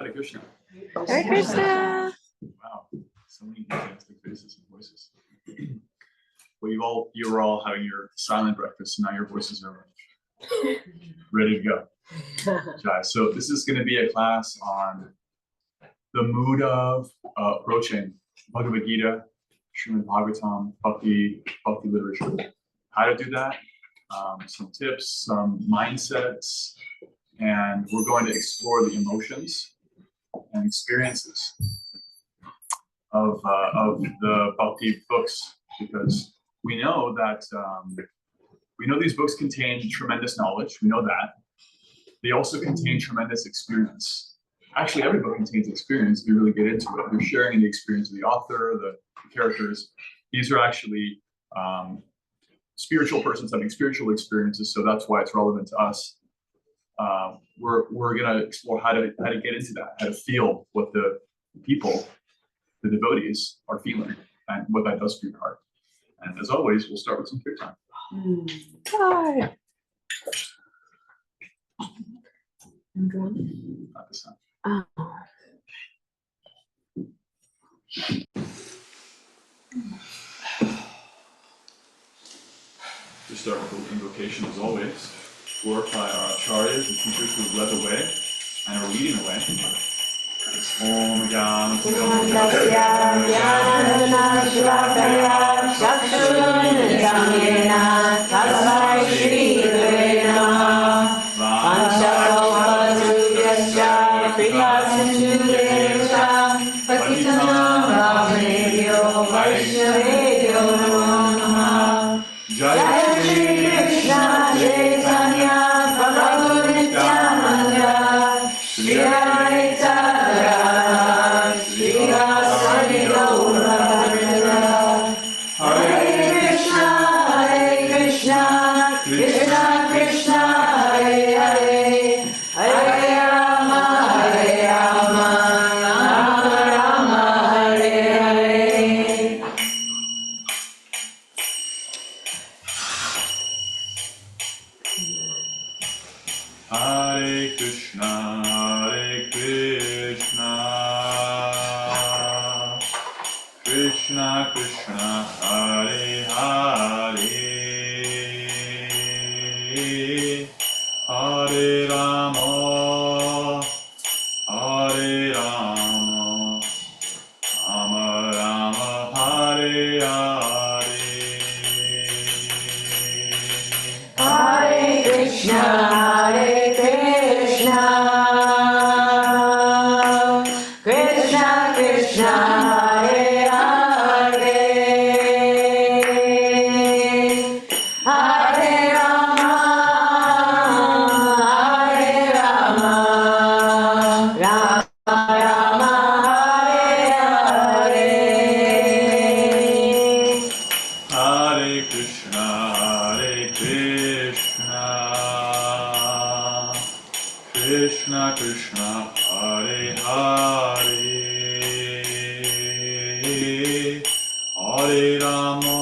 Hare Krishna. Hare Krishna. Wow, so many fantastic faces and voices. Well, you were all having your silent breakfast, and now your voices are ready to go. Okay, so this is going to be a class on the mood of approaching Bhagavad Gita, Srimad Bhagavatam, Bhakti literature. How to do that, some tips, some mindsets, and we're going to explore the emotions and experiences of the Bhakti books, because we know that these books contain tremendous knowledge. We know that. They also contain tremendous experience. Actually, every book contains experience if you really get into it. You're sharing the experience of the author, the characters. These are actually spiritual persons having spiritual experiences, so that's why it's relevant to us. We're going to explore how to get into that, how to feel what the people, the devotees, are feeling, and what that does for your heart. And as always, we'll start with some kirtan. Bye. Not this time. To start with the invocation, as always, glorify our acharyas, the teachers who have led the way and are leading the way. Om Gyan Jai Shri Krishna Chaitanya Prabhu Nityananda Shri Advaita Gadadhar Srivasadi Gaura Hare Krishna, Krishna Krishna, Hare Hare, Hare Rama, Rama Rama, Hare Hare. Hare Krishna, Krishna Krishna, Hare Hare, Hare Rama, Rama Rama, Hare Hare. Hare Krishna, Krishna Krishna, Hare Hare, Hare Rama, Rama Rama, Hare Hare. Hare Krishna, Krishna Krishna, Hare Hare, Hare Rama,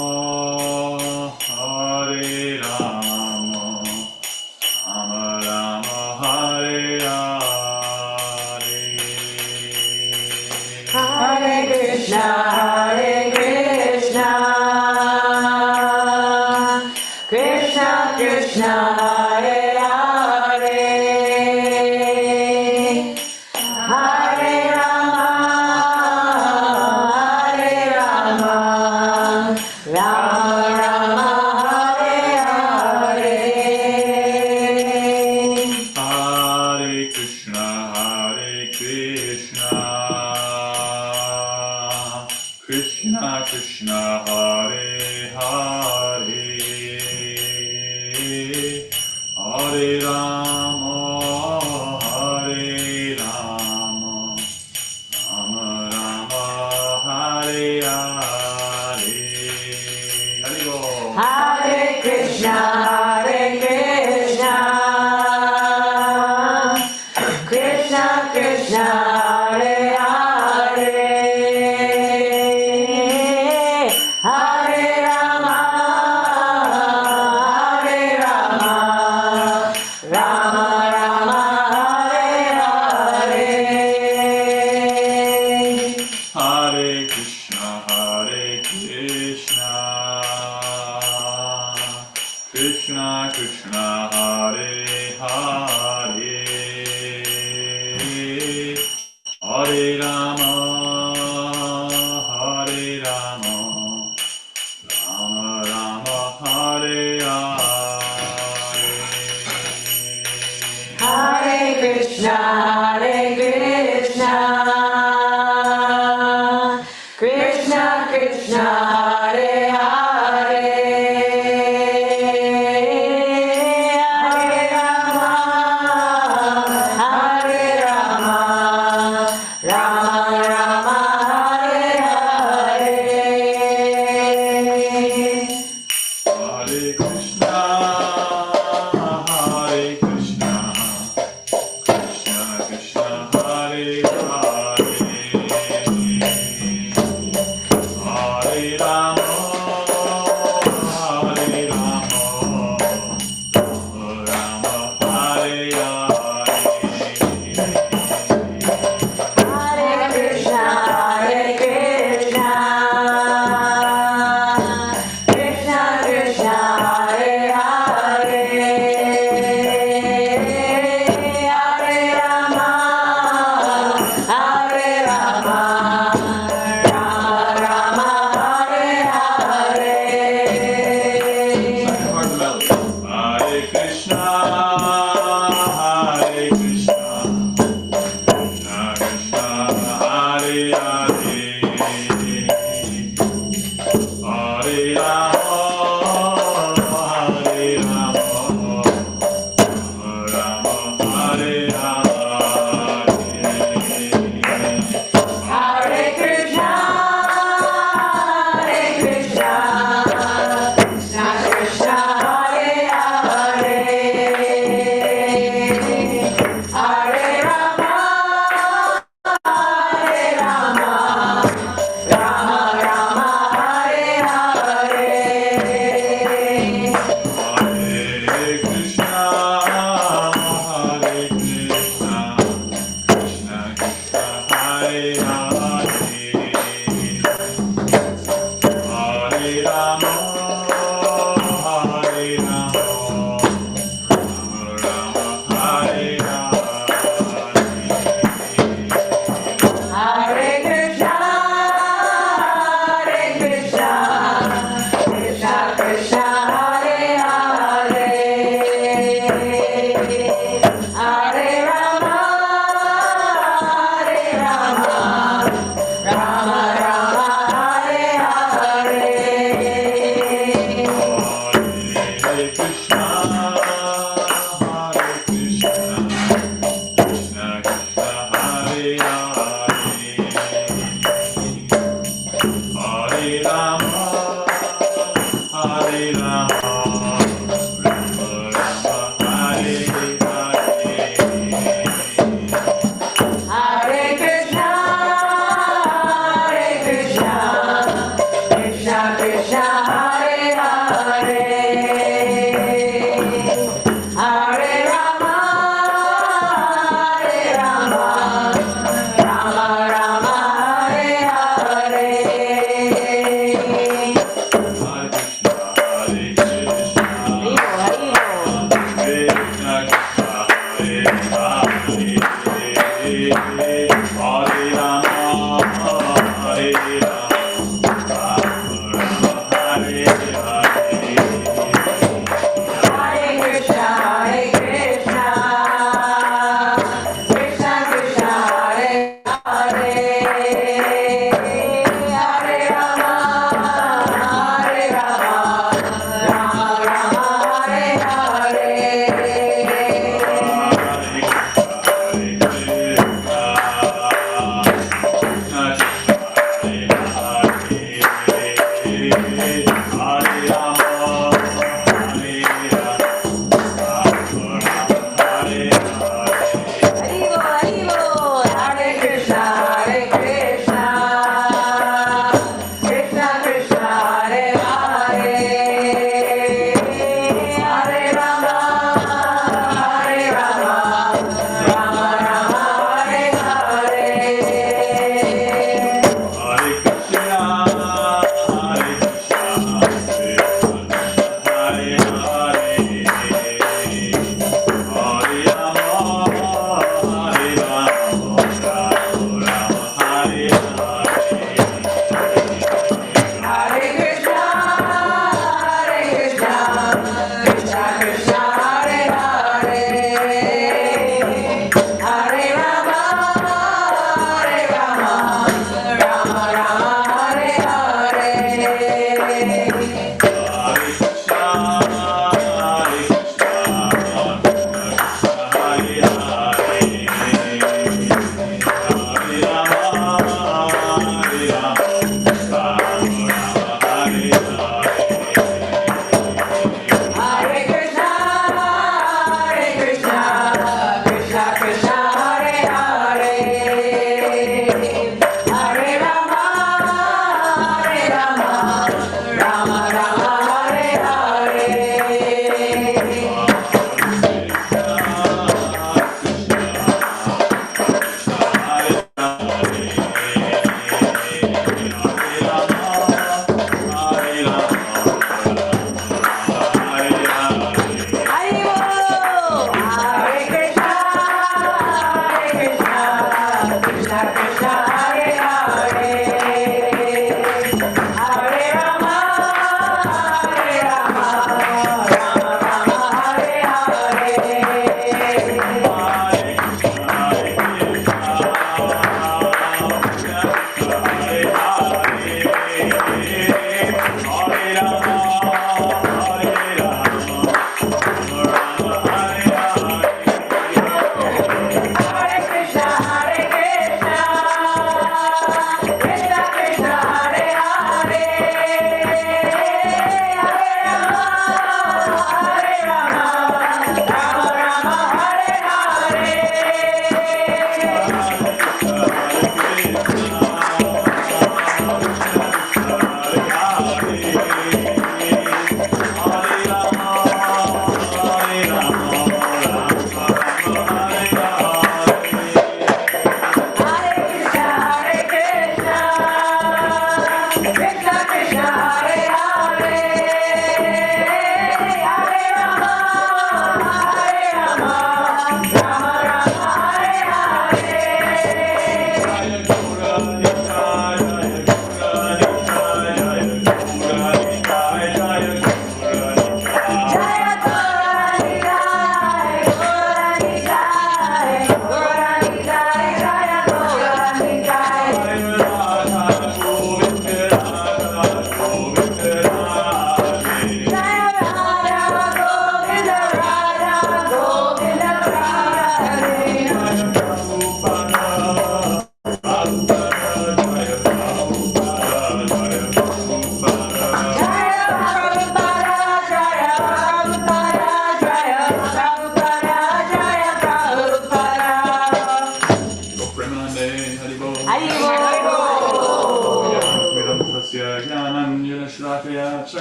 Rama Rama, Hare Hare. Hare Krishna, Krishna Krishna, Hare Hare, Hare Rama, Rama Rama, Hare Hare. Hare Krishna, Krishna Krishna, Hare Hare, Hare Rama, Rama Rama, Hare Hare. Hare Krishna, Krishna Krishna, Hare Hare, Hare Rama, Rama Rama, Hare Hare. Krishna, Hare Krishna, Krishna Krishna, Hare Hare, Hare Rama, Hare Rama, Rama Rama, Hare Hare. Hare Krishna, Hare Krishna, Krishna Krishna, Hare Hare, Hare Rama, Hare Rama, Rama Hare Hare. Hare Krishna, Hare Krishna, Krishna Krishna, Hare Hare, Hare Rama, Hare Rama, Rama Rama, Hare Hare. Second part of the melody. Hare Krishna, Hare Krishna, Krishna Krishna, Hare Hare, Hare Rama, Hare Rama, Rama Hare Hare. Hare Krishna, Hare Krishna, Krishna Krishna, Hare Hare, Hare Rama, Hare Rama, Rama Rama, Hare Hare. Hare Krishna, Hare Krishna, Krishna Krishna, Hare Hare, Hare Rama, Hare Rama, Rama Rama, Hare Hare. Hare Krishna, Hare Krishna, Krishna Krishna, Hare Hare, Hare Rama, Hare Rama, Rama Rama, Hare Hare. Hare Krishna, Hare Krishna, Krishna Krishna, Hare Hare, Hare Rama, Hare Rama, Rama Rama, Hare Hare. Hare Krishna, Hare Krishna, Krishna Krishna, Hare Hare, Hare Rama, Hare Rama, Rama Rama, Hare Hare.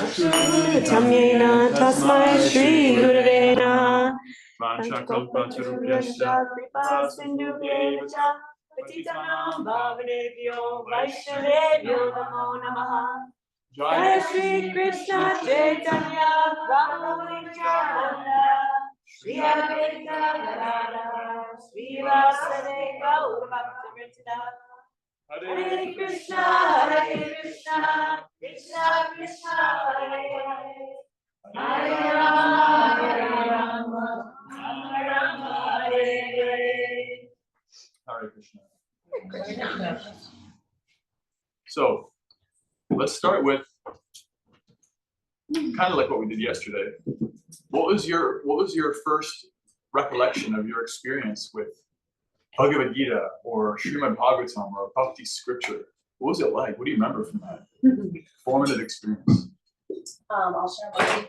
Tamyena tasmai Shri Gurave Namah. Vanchakalpatarubhyascha Kripa sindhubheva cha patitanam pavanebhyo Vaishnavebhyo namo namaha. Jaya Shri Krishna Chaitanya Prabhu Nityananda Shri Advaita Gadadhara Shri Vasudeva Gaur Bhaktivinoda Hare Krishna Krishna Krishna Hare Hare Hare Rama Rama Hare Hare. Hare Krishna. So let's start with kind of like what we did yesterday. What was your first recollection of your experience with Bhagavad Gita or Srimad Bhagavatam or Bhakti scripture? What was it like? What do you remember from that formative experience? I'll share mine.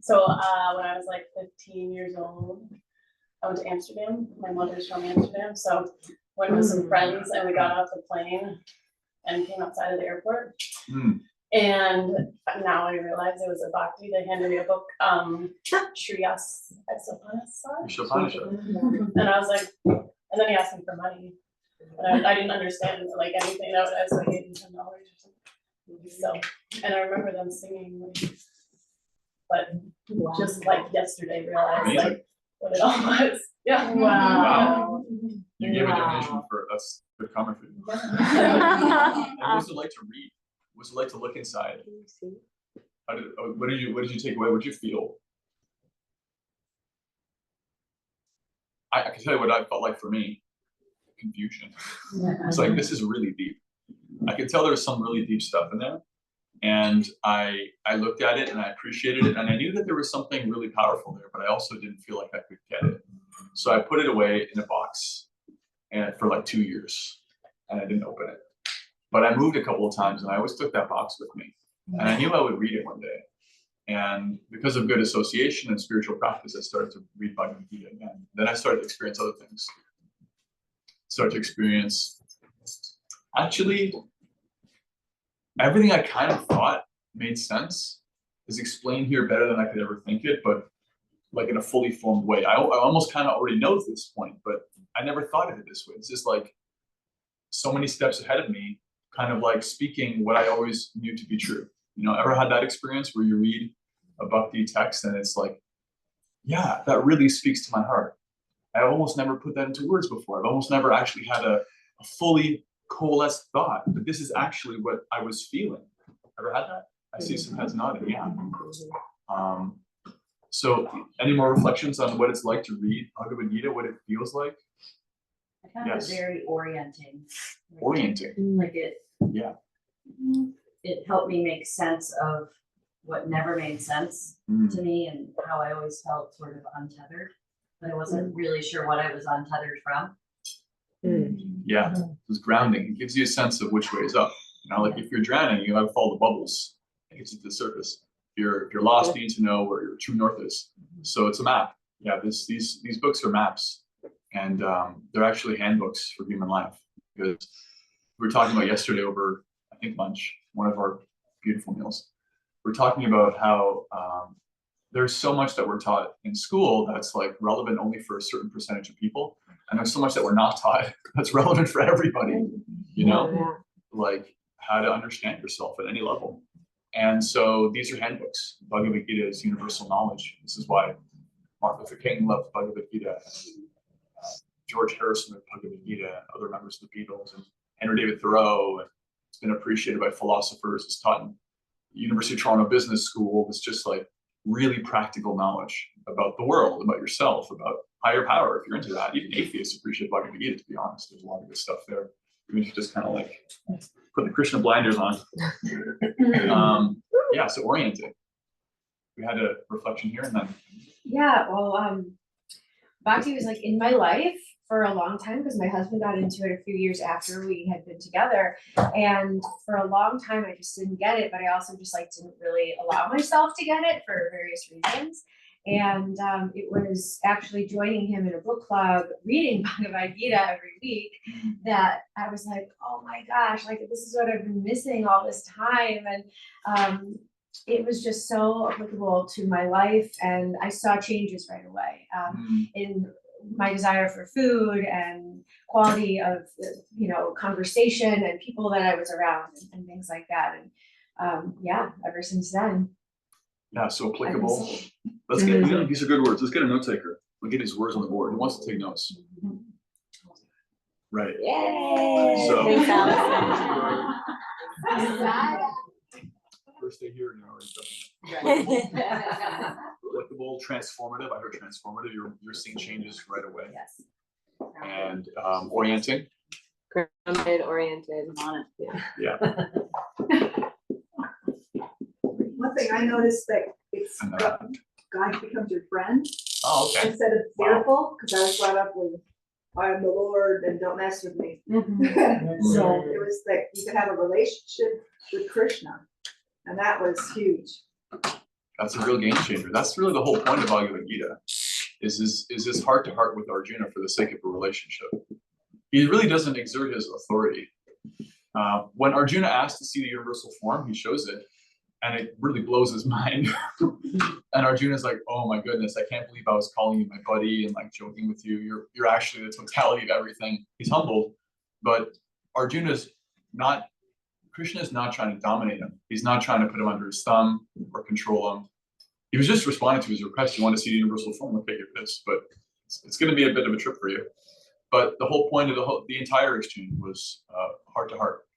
So when I was like 15 years old, I went to Amsterdam. My mother's from Amsterdam, so went with some friends and we got off the plane and came outside of the airport. And now I realize it was a Bhakti. They handed me a book, Shriyas and I was like, and then he asked me for money. And I didn't understand like anything. I was like, I gave him $10 or something. So, and I remember them singing, but just like yesterday realized like what it all was. Yeah. Wow. You gave a donation for it. That's good comment for you. And what was it like to read? What was it like to look inside? What did you take away? What did you feel? I can tell you what I felt like for me. Confusion. It's like, this is really deep. I could tell there was some really deep stuff in there. And I looked at it and I appreciated it. And I knew that there was something really powerful there, but I also didn't feel like I could get it. So I put it away in a box and for like 2 years and I didn't open it. But I moved a couple of times and I always took that box with me. And I knew I would read it one day. And because of good association and spiritual practice, I started to read Bhagavad Gita again. Then I started to experience other things. Start to experience, actually, everything I kind of thought made sense is explained here better than I could ever think it, but like in a fully formed way. I almost kind of already know at this point, but I never thought of it this way. It's just like so many steps ahead of me, kind of like speaking what I always knew to be true. You know, ever had that experience where you read a Bhakti text and it's like, yeah, that really speaks to my heart. I've almost never put that into words before. I've almost never actually had a fully coalesced thought, but this is actually what I was feeling. Ever had that? I see some heads nodding, yeah. So any more reflections on what it's like to read Bhagavad Gita, what it feels like? I found it very orienting. Orienting. Like it. Yeah. It helped me make sense of what never made sense to me and how I always felt sort of untethered. But I wasn't really sure what I was untethered from. Yeah, it's grounding. It gives you a sense of which way is up. You know, like if you're drowning, you have to follow the bubbles to get to the surface. If you're lost, you need to know where your true north is. So it's a map. Yeah, these books are maps, and they're actually handbooks for human life. Because we were talking about yesterday over, I think, lunch, one of our beautiful meals. We're talking about how there's so much that we're taught in school that's like relevant only for a certain percentage of people. And there's so much that we're not taught that's relevant for everybody, you know, like how to understand yourself at any level. And so these are handbooks. Bhagavad Gita is universal knowledge. This is why Martin Luther King loved Bhagavad Gita, George Harrison of Bhagavad Gita, and other members of the Beatles, and Henry David Thoreau. And it's been appreciated by philosophers. It's taught in the University of Toronto Business School. It's just like really practical knowledge about the world, about yourself, about higher power. If you're into that, even atheists appreciate Bhagavad Gita, to be honest. There's a lot of good stuff there. Even if you just kind of like put the Krishna blinders on. Yeah, so orienting. We had a reflection here and then. Yeah, well, Bhakti was like in my life for a long time because my husband got into it a few years after we had been together. And for a long time, I just didn't get it, but I also just like didn't really allow myself to get it for various reasons. And it was actually joining him in a book club, reading Bhagavad Gita every week, that I was like, oh my gosh, like this is what I've been missing all this time. And it was just so applicable to my life, and I saw changes right away in my desire for food and quality of, conversation and people that I was around and things like that. And ever since then. Yeah, so I've been applicable. sold. Let's get, these are good words. Let's get a note taker. We'll get these words on the board. Who wants to take notes? Right. Yay. So- Thanks, Allison. First day here, applicable, transformative. I heard transformative. You're seeing changes right away. Yes. And orienting. Grounded, oriented. On it. Yeah. One thing I noticed that it's And, God becomes your friend Oh, okay. instead of Wow. fearful, because I was brought up with, I am the Lord and don't mess with me. So it was like you could have a relationship with Krishna, and that was huge. That's a real game changer. That's really the whole point of Bhagavad Gita, is this heart to heart with Arjuna for the sake of a relationship. He really doesn't exert his authority. When Arjuna asks to see the universal form, he shows it, and it really blows his mind. And Arjuna's like, "Oh my goodness, I can't believe I was calling you my buddy and like joking with you. You're actually the totality of everything." He's humbled, but Krishna's not trying to dominate him. He's not trying to put him under his thumb or control him. He was just responding to his request. You want to see the universal form? Okay, get this, but it's going to be a bit of a trip for you. But the whole point of the entire exchange was heart to heart,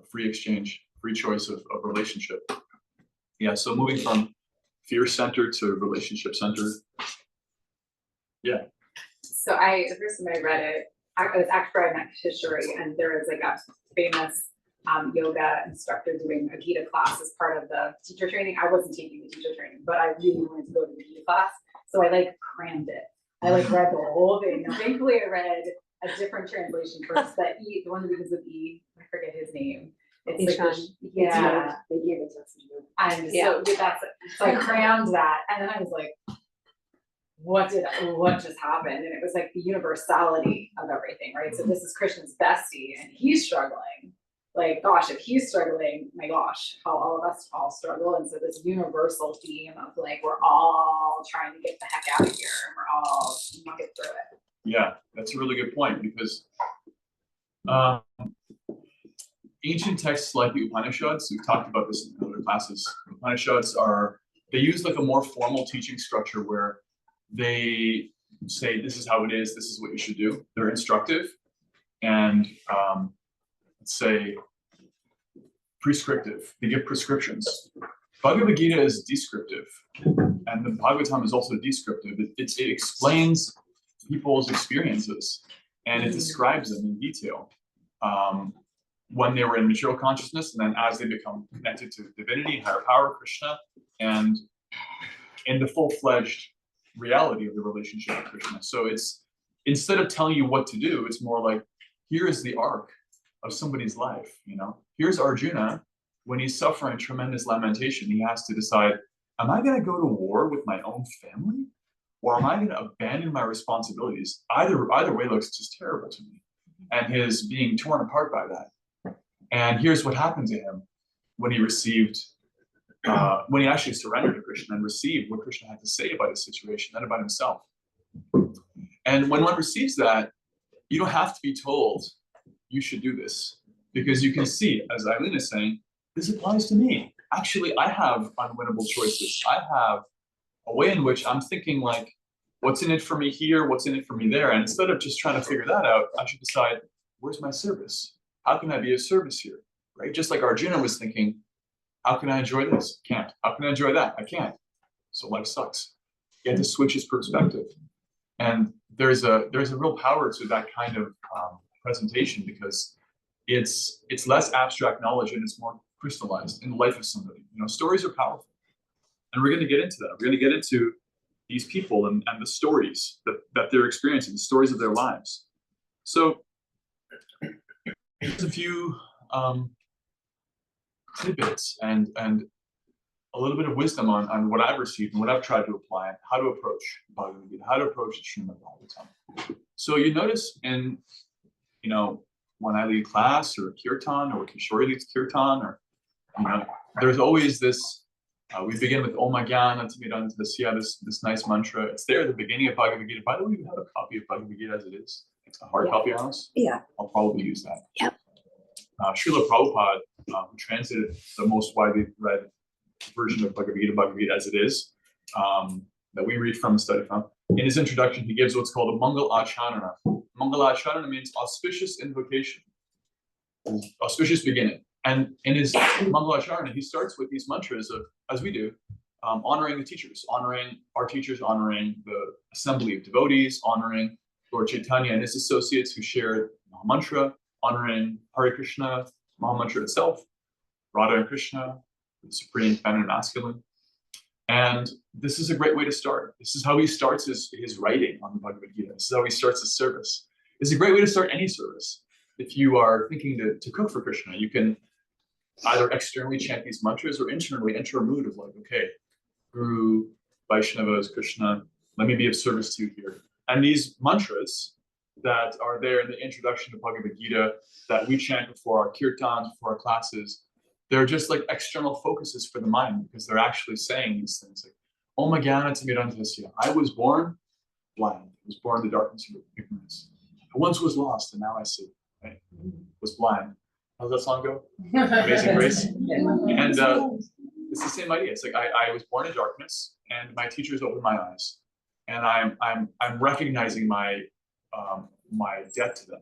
free exchange, free choice of relationship. Yeah, so moving from fear-centered to relationship-centered. Yeah. So the first time I read it, I was actually I met Kishori, and there was like a famous yoga instructor doing a Gita class as part of the teacher training. I wasn't taking the teacher training, but I really wanted to go to the Gita class, so I like crammed it. I like read the whole thing. Now, thankfully, I read a different translation first. That the one that begins with E. I forget his name. It's like yeah. And so that's it. So I crammed that, and then I was like, what just happened? And it was like the universality of everything, right? So this is Krishna's bestie, and he's struggling. Like, gosh, if he's struggling, my gosh, how all of us all struggle. And so this universal theme of like, we're all trying to get the heck out of here, and we're all mucking through it. Yeah, that's a really good point, because ancient texts like the Upanishads, we've talked about this in other classes. Upanishads they use like a more formal teaching structure where they say, this is how it is, this is what you should do. They're instructive and let's say prescriptive. They give prescriptions. Bhagavad Gita is descriptive, and the Bhagavatam is also descriptive. It explains people's experiences, and it describes them in detail. When they were in material consciousness, and then as they become connected to divinity, higher power, Krishna, and in the full-fledged reality of the relationship with Krishna. So it's, instead of telling you what to do, it's more like, here is the arc of somebody's life, Here's Arjuna, when he's suffering tremendous lamentation, he has to decide, am I gonna go to war with my own family? Or am I gonna abandon my responsibilities? Either way looks just terrible to me. And his being torn apart by that. And here's what happened to him when he received, when he actually surrendered to Krishna and received what Krishna had to say about his situation, not about himself. And when one receives that, you don't have to be told, you should do this. Because you can see, as Eileen is saying, this applies to me. Actually, I have unwinnable choices. I have a way in which I'm thinking like, what's in it for me here? What's in it for me there? And instead of just trying to figure that out, I should decide, where's my service? How can I be of service here? Right? Just like Arjuna was thinking, how can I enjoy this? Can't. How can I enjoy that? I can't. So life sucks. You have to switch his perspective. And there's a real power to that kind of presentation, because it's less abstract knowledge and it's more crystallized in the life of somebody. Stories are powerful. And we're going to get into that. We're going to get into these people and the stories that they're experiencing, the stories of their lives. So here's a few tidbits and a little bit of wisdom on what I've received and what I've tried to apply and how to approach Bhagavad Gita, how to approach the Srimad Bhagavatam. So you notice in, when I lead class or kirtan, or Kishori leads kirtan, or, there's always this We begin with Om Jnana Timirandhasya, this nice mantra. It's there at the beginning of Bhagavad Gita. By the way, we have a copy of Bhagavad Gita as it is. It's a hard copy on us. Yeah. I'll probably use that. Yep. Srila Prabhupada, who translated the most widely read version of Bhagavad Gita as it is, that we read from and study from. In his introduction, he gives what's called a Mangal Acharana. Mangal Acharana means auspicious invocation, auspicious beginning. And in his Mangal Acharana, he starts with these mantras of, as we do, honoring the teachers, honoring our teachers, honoring the assembly of devotees, honoring Lord Chaitanya and his associates who shared Mahamantra, honoring Hare Krishna, Mahamantra itself, Radha and Krishna, the supreme feminine masculine. And this is a great way to start. This is how he starts his writing on the Bhagavad Gita. This is how he starts his service. It's a great way to start any service. If you are thinking to cook for Krishna, you can either externally chant these mantras or internally enter a mood of like, okay, Guru, Vaishnavas, Krishna, let me be of service to you here. And these mantras that are there in the introduction to Bhagavad Gita that we chant before our kirtans, before our classes, they're just like external focuses for the mind because they're actually saying these things like, Om Jnana Timirandhasya. I was born blind. I was born in the darkness of ignorance. I once was lost and now I see. Right? Was blind. How does that song go? Amazing Grace. And it's the same idea. It's like I was born in darkness and my teachers opened my eyes. And I'm recognizing my my debt to them.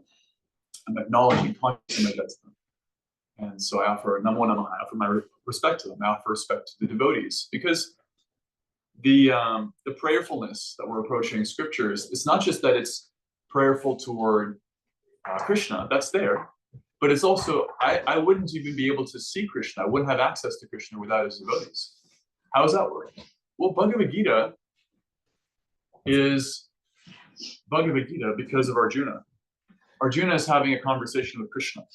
I'm acknowledging consciously my debt to them. And so I offer number one, I offer my respect to them. I offer respect to the devotees because the prayerfulness that we're approaching scriptures, it's not just that it's prayerful toward Krishna, that's there, but it's also, I wouldn't even be able to see Krishna. I wouldn't have access to Krishna without his devotees. How does that work? Well, Bhagavad Gita is Bhagavad Gita because of Arjuna. Arjuna is having a conversation with Krishna.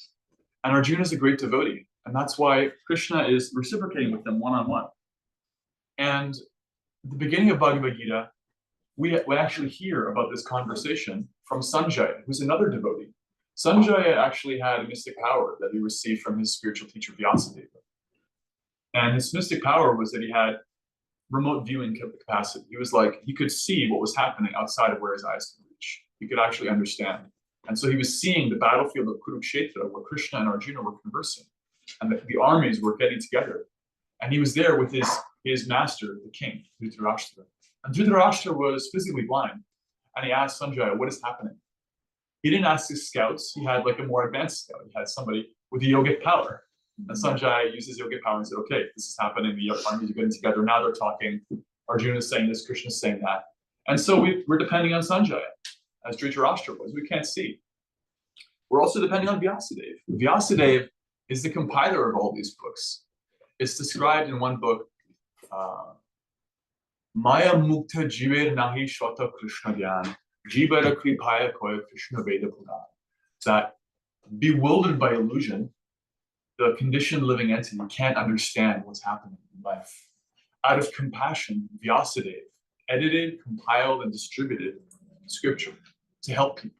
And Arjuna is a great devotee. And that's why Krishna is reciprocating with them one-on-one. And at the beginning of Bhagavad Gita, we actually hear about this conversation from Sanjaya, who's another devotee. Sanjaya actually had a mystic power that he received from his spiritual teacher, Vyasadeva. And his mystic power was that he had remote viewing capacity. He was like, he could see what was happening outside of where his eyes could reach. He could actually understand. And so he was seeing the battlefield of Kurukshetra where Krishna and Arjuna were conversing and the armies were getting together. And he was there with his master, the king, Dhritarashtra. And Dhritarashtra was physically blind. And he asked Sanjaya, what is happening? He didn't ask his scouts. He had like a more advanced scout. He had somebody with a yogic power. And Sanjaya used his yogic power and said, okay, this is happening. The armies are getting together. Now they're talking. Arjuna is saying this, Krishna is saying that. And so we're depending on Sanjaya, as Dhritarashtra was. We can't see. We're also depending on Vyasadeva. Vyasadeva is the compiler of all these books. It's described in one book, Maya Mukta Jiver Nahi Shwata Krishna Dhyan, Jivara Kripaya Koya Krishna Veda Puran. That bewildered by illusion, the conditioned living entity can't understand what's happening in life. Out of compassion, Vyasadeva edited, compiled, and distributed scripture to help people.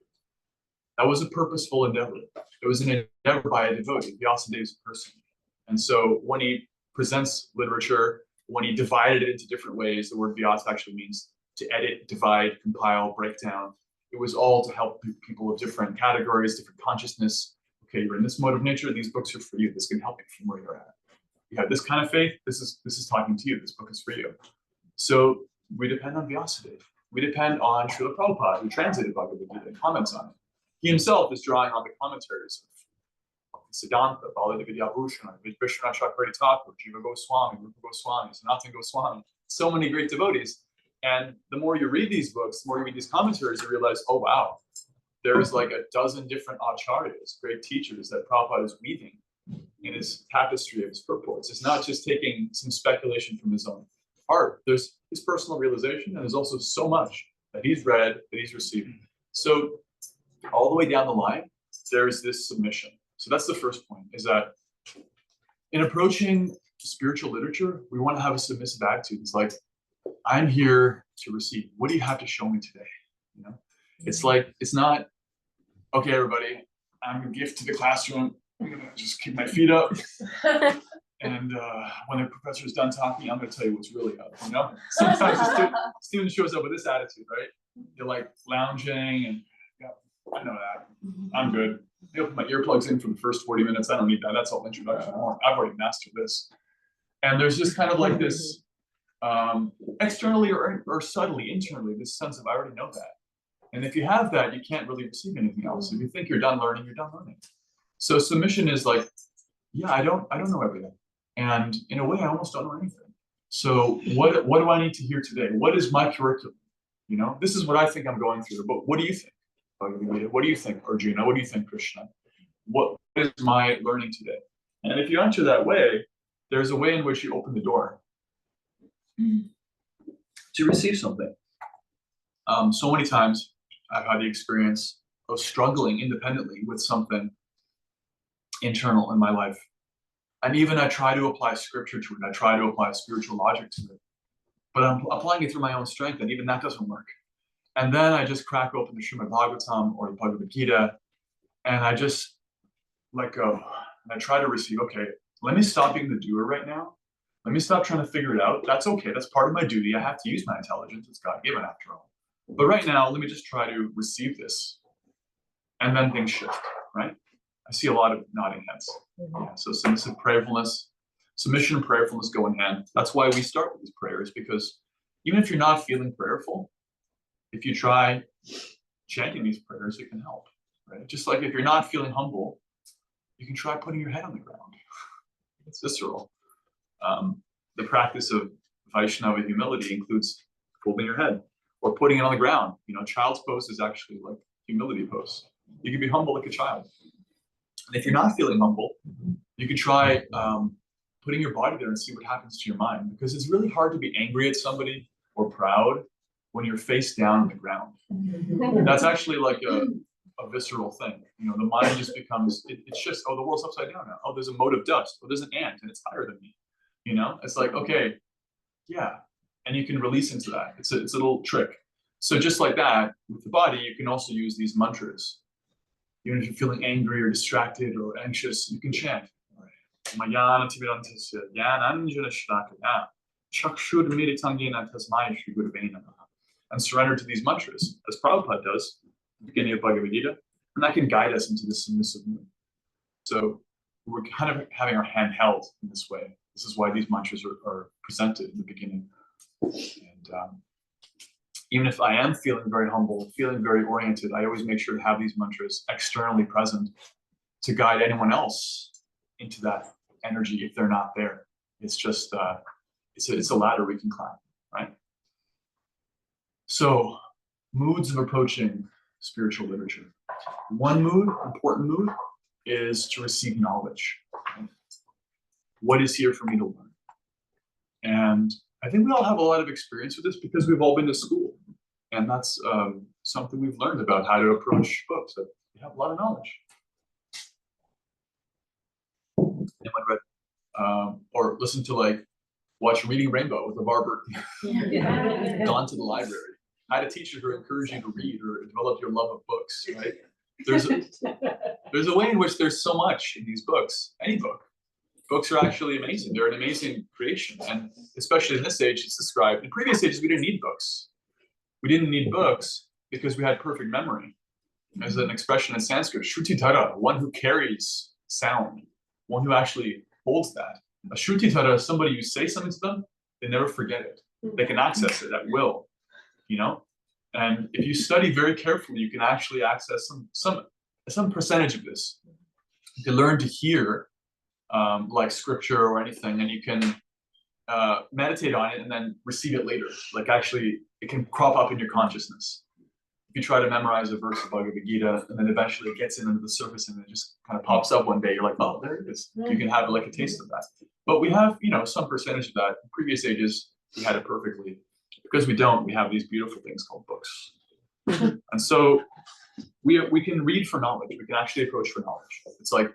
That was a purposeful endeavor. It was an endeavor by a devotee. Vyasadeva is a person. And so when he presents literature, when he divided it into different ways, the word Vyas actually means to edit, divide, compile, break down. It was all to help people of different categories, different consciousness. Okay, you're in this mode of nature, these books are for you. This can help you from where you're at. You have this kind of faith, this is talking to you. This book is for you. So we depend on Vyasadeva. We depend on Srila Prabhupada, who translated Bhagavad Gita and comments on it. He himself is drawing on the commentaries of Siddhanta, Baladevi Vidyabhushan, Vishwanath Chakravarti Thakur, Jiva Goswami, Rupa Goswami, Sanatana Goswami, so many great devotees. And the more you read these books, the more you read these commentaries, you realize, oh wow, there's like a dozen different acharyas, great teachers that Prabhupada is weaving in his tapestry of his purports. It's not just taking some speculation from his own heart. There's his personal realization, and there's also so much that he's read, that he's received. So all the way down the line, there's this submission. So that's the first point, is that in approaching spiritual literature, we want to have a submissive attitude. It's like, I'm here to receive. What do you have to show me today? You know, it's like, it's not, okay, everybody, I'm a gift to the classroom. I'm gonna just keep my feet up And when the professor's done talking, I'm going to tell you what's really up. You know, sometimes the student shows up with this attitude, right? You're like lounging, and yeah, I know that. I'm good. I open my earplugs in for the first 40 minutes. I don't need that. That's all introduction. I've already mastered this. And there's just kind of like this externally or subtly internally, this sense of I already know that. And if you have that, you can't really receive anything else. If you think you're done learning, you're done learning. So submission is like, yeah, I don't know everything. And in a way, I almost don't know anything. So what do I need to hear today? What is my curriculum? You know, this is what I think I'm going through, but what do you think? What do you think, Arjuna? What do you think, Krishna? What is my learning today? And if you answer that way, there's a way in which you open the door to receive something. So many times I've had the experience of struggling independently with something internal in my life. And even I try to apply scripture to it. I try to apply spiritual logic to it. But I'm applying it through my own strength, and even that doesn't work. And then I just crack open the Srimad Bhagavatam or the Bhagavad Gita, and I just let go. And I try to receive, okay, let me stop being the doer right now. Let me stop trying to figure it out. That's okay. That's part of my duty. I have to use my intelligence. It's God-given after all. But right now, let me just try to receive this. And then things shift, right? I see a lot of nodding heads. Yeah, so submissive prayerfulness, submission and prayerfulness go in hand. That's why we start with these prayers, because even if you're not feeling prayerful, if you try chanting these prayers, it can help, right? Just like if you're not feeling humble, you can try putting your head on the ground. It's visceral. The practice of Vaishnava humility includes holding your head or putting it on the ground. You know, child's pose is actually like humility pose. You can be humble like a child. And if you're not feeling humble, you could try putting your body there and see what happens to your mind, because it's really hard to be angry at somebody or proud when you're face down on the ground. That's actually like a visceral thing. You know, the mind just becomes, it's just, oh, the world's upside down now. Oh, there's a mote of dust. Oh, there's an ant and it's higher than me. You know, it's like, okay, yeah. And you can release into that. It's a little trick. So just like that, with the body, you can also use these mantras. Even if you're feeling angry or distracted or anxious, you can chant. And surrender to these mantras, as Prabhupada does at the beginning of Bhagavad Gita, and that can guide us into this submissive mood. So we're kind of having our hand held in this way. This is why these mantras are presented in the beginning. And even if I am feeling very humble, feeling very oriented, I always make sure to have these mantras externally present to guide anyone else into that energy if they're not there. It's just, it's a ladder we can climb, right? So, moods of approaching spiritual literature. One mood, important mood, is to receive knowledge. Right? What is here for me to learn? And I think we all have a lot of experience with this because we've all been to school. And that's something we've learned about how to approach books. That we have a lot of knowledge. Anyone read or listen to watch Reading Rainbow with LeVar Burton? Gone to the library. I had a teacher who encouraged you to read or develop your love of books, right? There's a way in which there's so much in these books, any book. Books are actually amazing. They're an amazing creation. And especially in this age, it's described. In previous ages, we didn't need books. We didn't need books because we had perfect memory. There's an expression in Sanskrit, Shrutitara, one who carries sound, one who actually holds that. A Shrutitara is somebody you say something to them, they never forget it. They can access it at will, you know? And if you study very carefully, you can actually access some percentage of this. You can learn to hear like scripture or anything, and you can meditate on it and then receive it later. Like actually, it can crop up in your consciousness. If you try to memorize a verse of Bhagavad Gita, and then eventually it gets in under the surface and it just kind of pops up one day, you're like, oh, there it is. You can have like a taste of that. But we have, some percentage of that. In previous ages, we had it perfectly. Because we don't, we have these beautiful things called books. And so we can read for knowledge. We can actually approach for knowledge. It's like,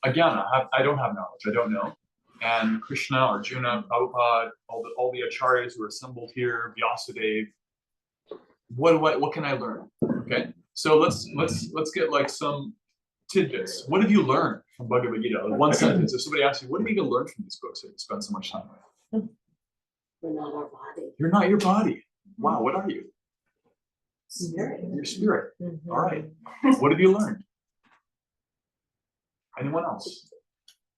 again, I don't have knowledge. I don't know. And Krishna, Arjuna, Prabhupada, all the acharyas who are assembled here, Vyasadeva, what can I learn? Okay, so let's get like some tidbits. What have you learned from Bhagavad Gita? Like one sentence. If somebody asks you, what have you even learned from these books that you spend so much time with? We're not our body. You're not your body. Wow, what are you? Spirit. Your spirit. All right. What have you learned? Anyone else?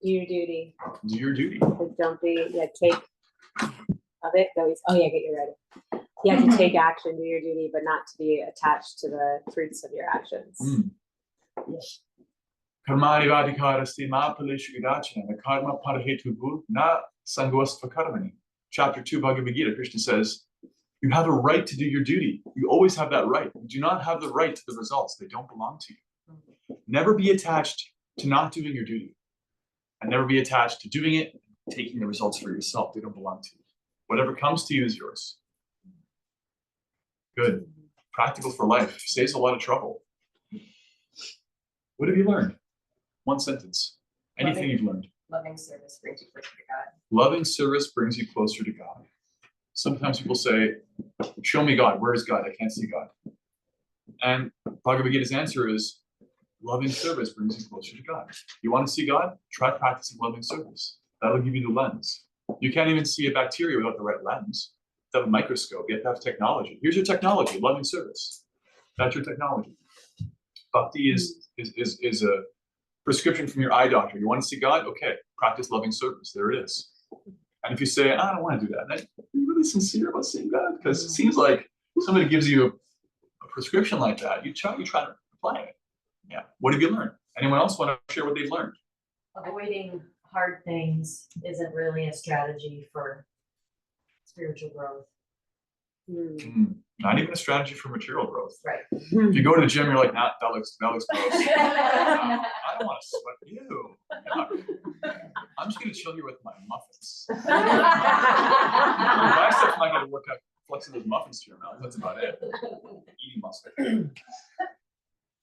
Do your duty, Do your duty. but don't be, take of it, always, oh yeah, get you ready. You have to take action, do your duty, but not to be attached to the fruits of your actions. Karmani vadhikarasti ma paleshu gadachana karma parahetu na sangosva karmani. Chapter 2 Bhagavad Gita, Krishna says, you have a right to do your duty. You always have that right. You do not have the right to the results. They don't belong to you. Never be attached to not doing your duty. And never be attached to doing it, taking the results for yourself. They don't belong to you. Whatever comes to you is yours. Good. Practical for life. Saves a lot of trouble. What have you learned? One sentence. Anything you've learned. Loving service brings you closer to God. Loving service brings you closer to God. Sometimes people say, show me God. Where is God? I can't see God. And Bhagavad Gita's answer is, loving service brings you closer to God. You want to see God? Try practicing loving service. That'll give you the lens. You can't even see a bacteria without the right lens. You have a microscope. You have to have technology. Here's your technology, loving service. That's your technology. Bhakti is a prescription from your eye doctor. You want to see God? Okay, practice loving service. There it is. And if you say, I don't want to do that, then are you really sincere about seeing God? Because it seems like somebody gives you a prescription like that, you try to apply it. Yeah. What have you learned? Anyone else want to share what they've learned? Avoiding hard things isn't really a strategy for spiritual growth. Not even a strategy for material growth. Right. If you go to the gym, you're like, nah, that looks gross. I don't want to sweat you. I'm just gonna chill here with my muffins. My stuff's not gonna work out flexing those muffins to your mouth. That's about it. Eating muscle.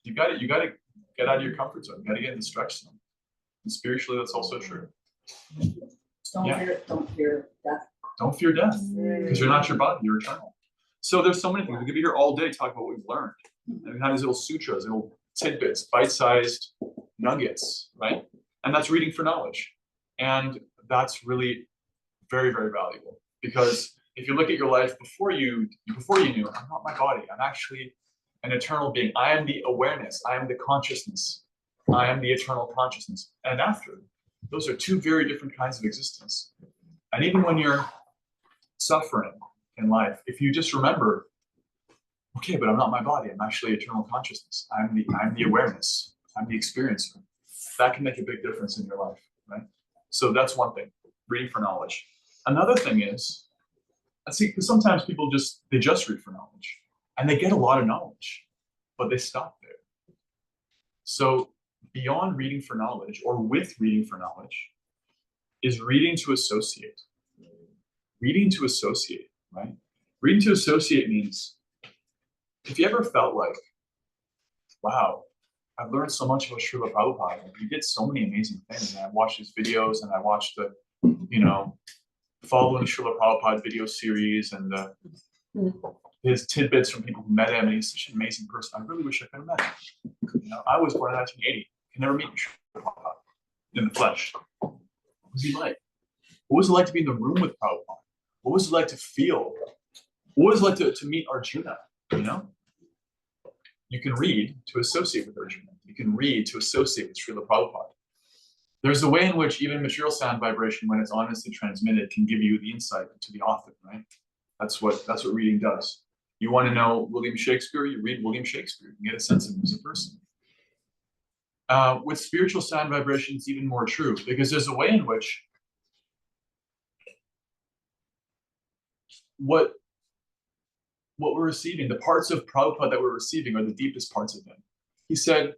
You gotta get out of your comfort zone. You gotta get in the stretch zone. And spiritually, that's also true. Don't fear death. Don't fear death, because you're not your body, you're eternal. So there's so many things. We could be here all day talking about what we've learned. And we have these little sutras, little tidbits, bite-sized nuggets, right? And that's reading for knowledge. And that's really very, very valuable. Because if you look at your life before you knew, I'm not my body, I'm actually an eternal being. I am the awareness, I am the consciousness, I am the eternal consciousness. And after, those are two very different kinds of existence. And even when you're suffering in life, if you just remember, okay, but I'm not my body, I'm actually eternal consciousness. I'm the awareness, I'm the experiencer. That can make a big difference in your life, right? So that's one thing, reading for knowledge. Another thing is, because sometimes people just read for knowledge, and they get a lot of knowledge, but they stop there. So beyond reading for knowledge, or with reading for knowledge, is reading to associate. Reading to associate, right? Reading to associate means, if you ever felt like, wow, I've learned so much about Srila Prabhupada, and he did so many amazing things, and I watched his videos, and I watched the, following Srila Prabhupada video series, and his tidbits from people who met him, and he's such an amazing person. I really wish I could have met him. I was born in 1980, can never meet Srila Prabhupada in the flesh. What was he like? What was it like to be in the room with Prabhupada? What was it like to feel? What was it like to meet Arjuna? You can read to associate with Arjuna. You can read to associate with Srila Prabhupada. There's a way in which even material sound vibration, when it's honestly transmitted, can give you the insight to the author, right? That's what reading does. You want to know William Shakespeare, you read William Shakespeare, you get a sense of him as a person. With spiritual sound vibration, it's even more true, because there's a way in which what we're receiving, the parts of Prabhupada that we're receiving are the deepest parts of him. He said,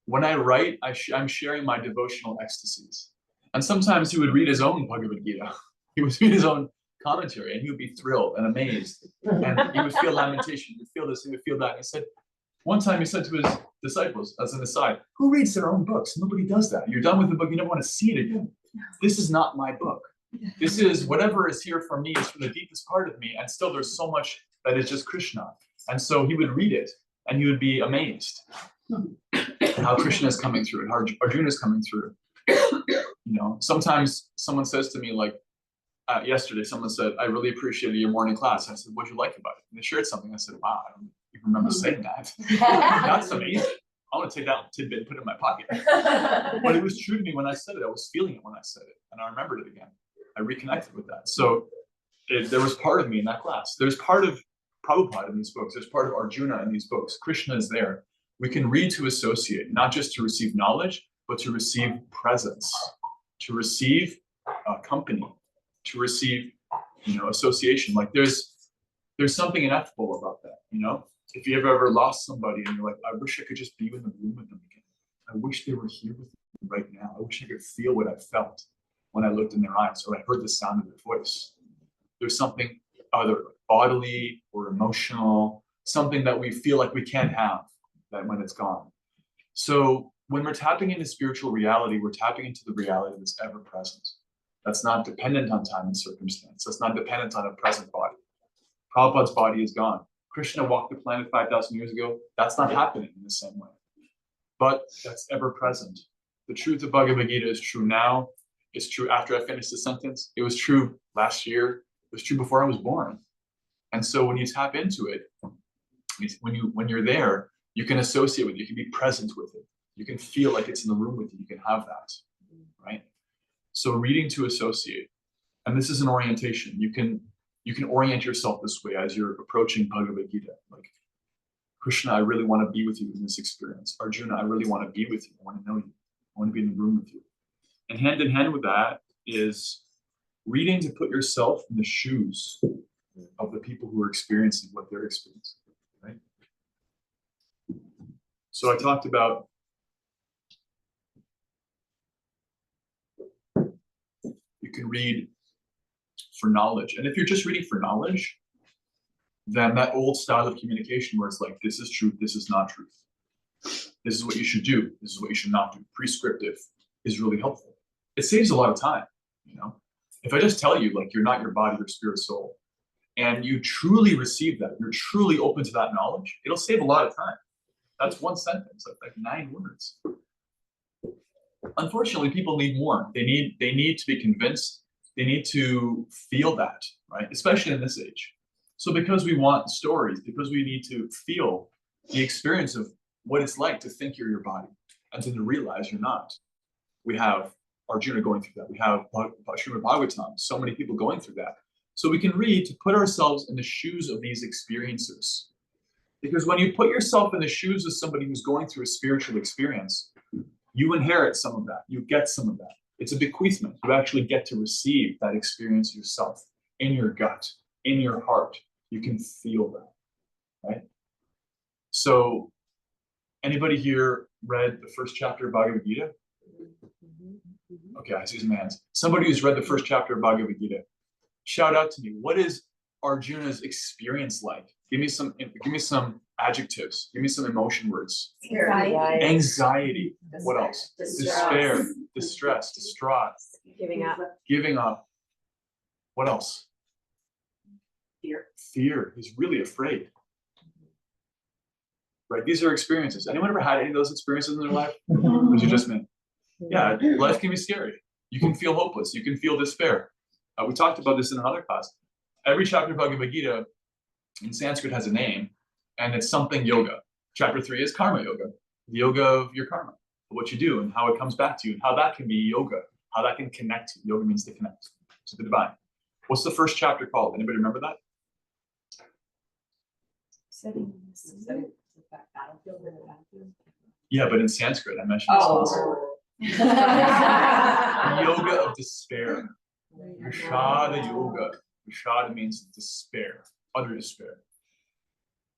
when I write, I'm sharing my devotional ecstasies. And sometimes he would read his own Bhagavad Gita. He would read his own commentary, and he would be thrilled and amazed. And he would feel lamentation, he would feel this, he would feel that. He said, one time he said to his disciples, as an aside, who reads their own books? Nobody does that. You're done with the book, you never want to see it again. This is not my book. This is whatever is here for me is from the deepest part of me, and still there's so much that is just Krishna. And so he would read it, and he would be amazed. how Krishna is coming through and how Arjuna is coming through. Sometimes someone says to me, like yesterday, someone said, I really appreciated your morning class. I said, what'd you like about it? And they shared something. I said, wow, I don't even remember saying that. That's amazing. I want to take that tidbit and put it in my pocket. But it was true to me when I said it. I was feeling it when I said it. And I remembered it again. I reconnected with that. So there was part of me in that class. There's part of Prabhupada in these books. There's part of Arjuna in these books. Krishna is there. We can read to associate, not just to receive knowledge, but to receive presence, to receive company, to receive, association. Like there's something ineffable about that, If you ever lost somebody and you're like, I wish I could just be in the room with them again. I wish they were here with me right now. I wish I could feel what I felt when I looked in their eyes or I heard the sound of their voice. There's something either bodily or emotional, something that we feel like we can't have that when it's gone. So when we're tapping into spiritual reality, we're tapping into the reality that's ever present. That's not dependent on time and circumstance. That's not dependent on a present body. Prabhupada's body is gone. Krishna walked the planet 5,000 years ago. That's not happening in the same way. But that's ever present. The truth of Bhagavad Gita is true now. It's true after I finished the sentence. It was true last year. It was true before I was born. And so when you tap into it, when you're there, you can associate with it. You can be present with it. You can feel like it's in the room with you. You can have that, right? So reading to associate, and this is an orientation. You can orient yourself this way as you're approaching Bhagavad Gita. Like, Krishna, I really want to be with you in this experience. Arjuna, I really want to be with you. I want to know you. I want to be in the room with you. And hand in hand with that is reading to put yourself in the shoes of the people who are experiencing what they're experiencing, right? So I talked about you can read for knowledge. And if you're just reading for knowledge, then that old style of communication where it's like, this is truth, this is not truth. This is what you should do, this is what you should not do. Prescriptive is really helpful. It saves a lot of time, If I just tell you, like, you're not your body, your spirit, soul, and you truly receive that, you're truly open to that knowledge, it'll save a lot of time. That's one sentence, like 9 words. Unfortunately, people need more. They need to be convinced. They need to feel that, right? Especially in this age. So because we want stories, because we need to feel the experience of what it's like to think you're your body and to realize you're not. We have Arjuna going through that. We have Srimad Bhagavatam, so many people going through that. So we can read to put ourselves in the shoes of these experiencers. Because when you put yourself in the shoes of somebody who's going through a spiritual experience, you inherit some of that. You get some of that. It's a bequeathment. You actually get to receive that experience yourself in your gut, in your heart. You can feel that, right? So anybody here read the first chapter of Bhagavad Gita? Okay, I see some hands. Somebody who's read the first chapter of Bhagavad Gita, shout out to me. What is Arjuna's experience like? Give me some adjectives. Give me some emotion words. Anxiety. What else? Despair, distress, distraught. Giving up. What else? Fear. He's really afraid. Right? These are experiences. Anyone ever had any of those experiences in their life? Or is it just me? Yeah, life can be scary. You can feel hopeless. You can feel despair. We talked about this in another class. Every chapter of Bhagavad Gita in Sanskrit has a name, and it's something yoga. Chapter 3 is karma yoga, the yoga of your karma, what you do and how it comes back to you, and how that can be yoga, how that can connect you. Yoga means to connect to the divine. What's the first chapter called? Anybody remember that? Yeah, but in Sanskrit, I mentioned this. Yoga of despair. Vishada yoga. Vishada means despair, utter despair.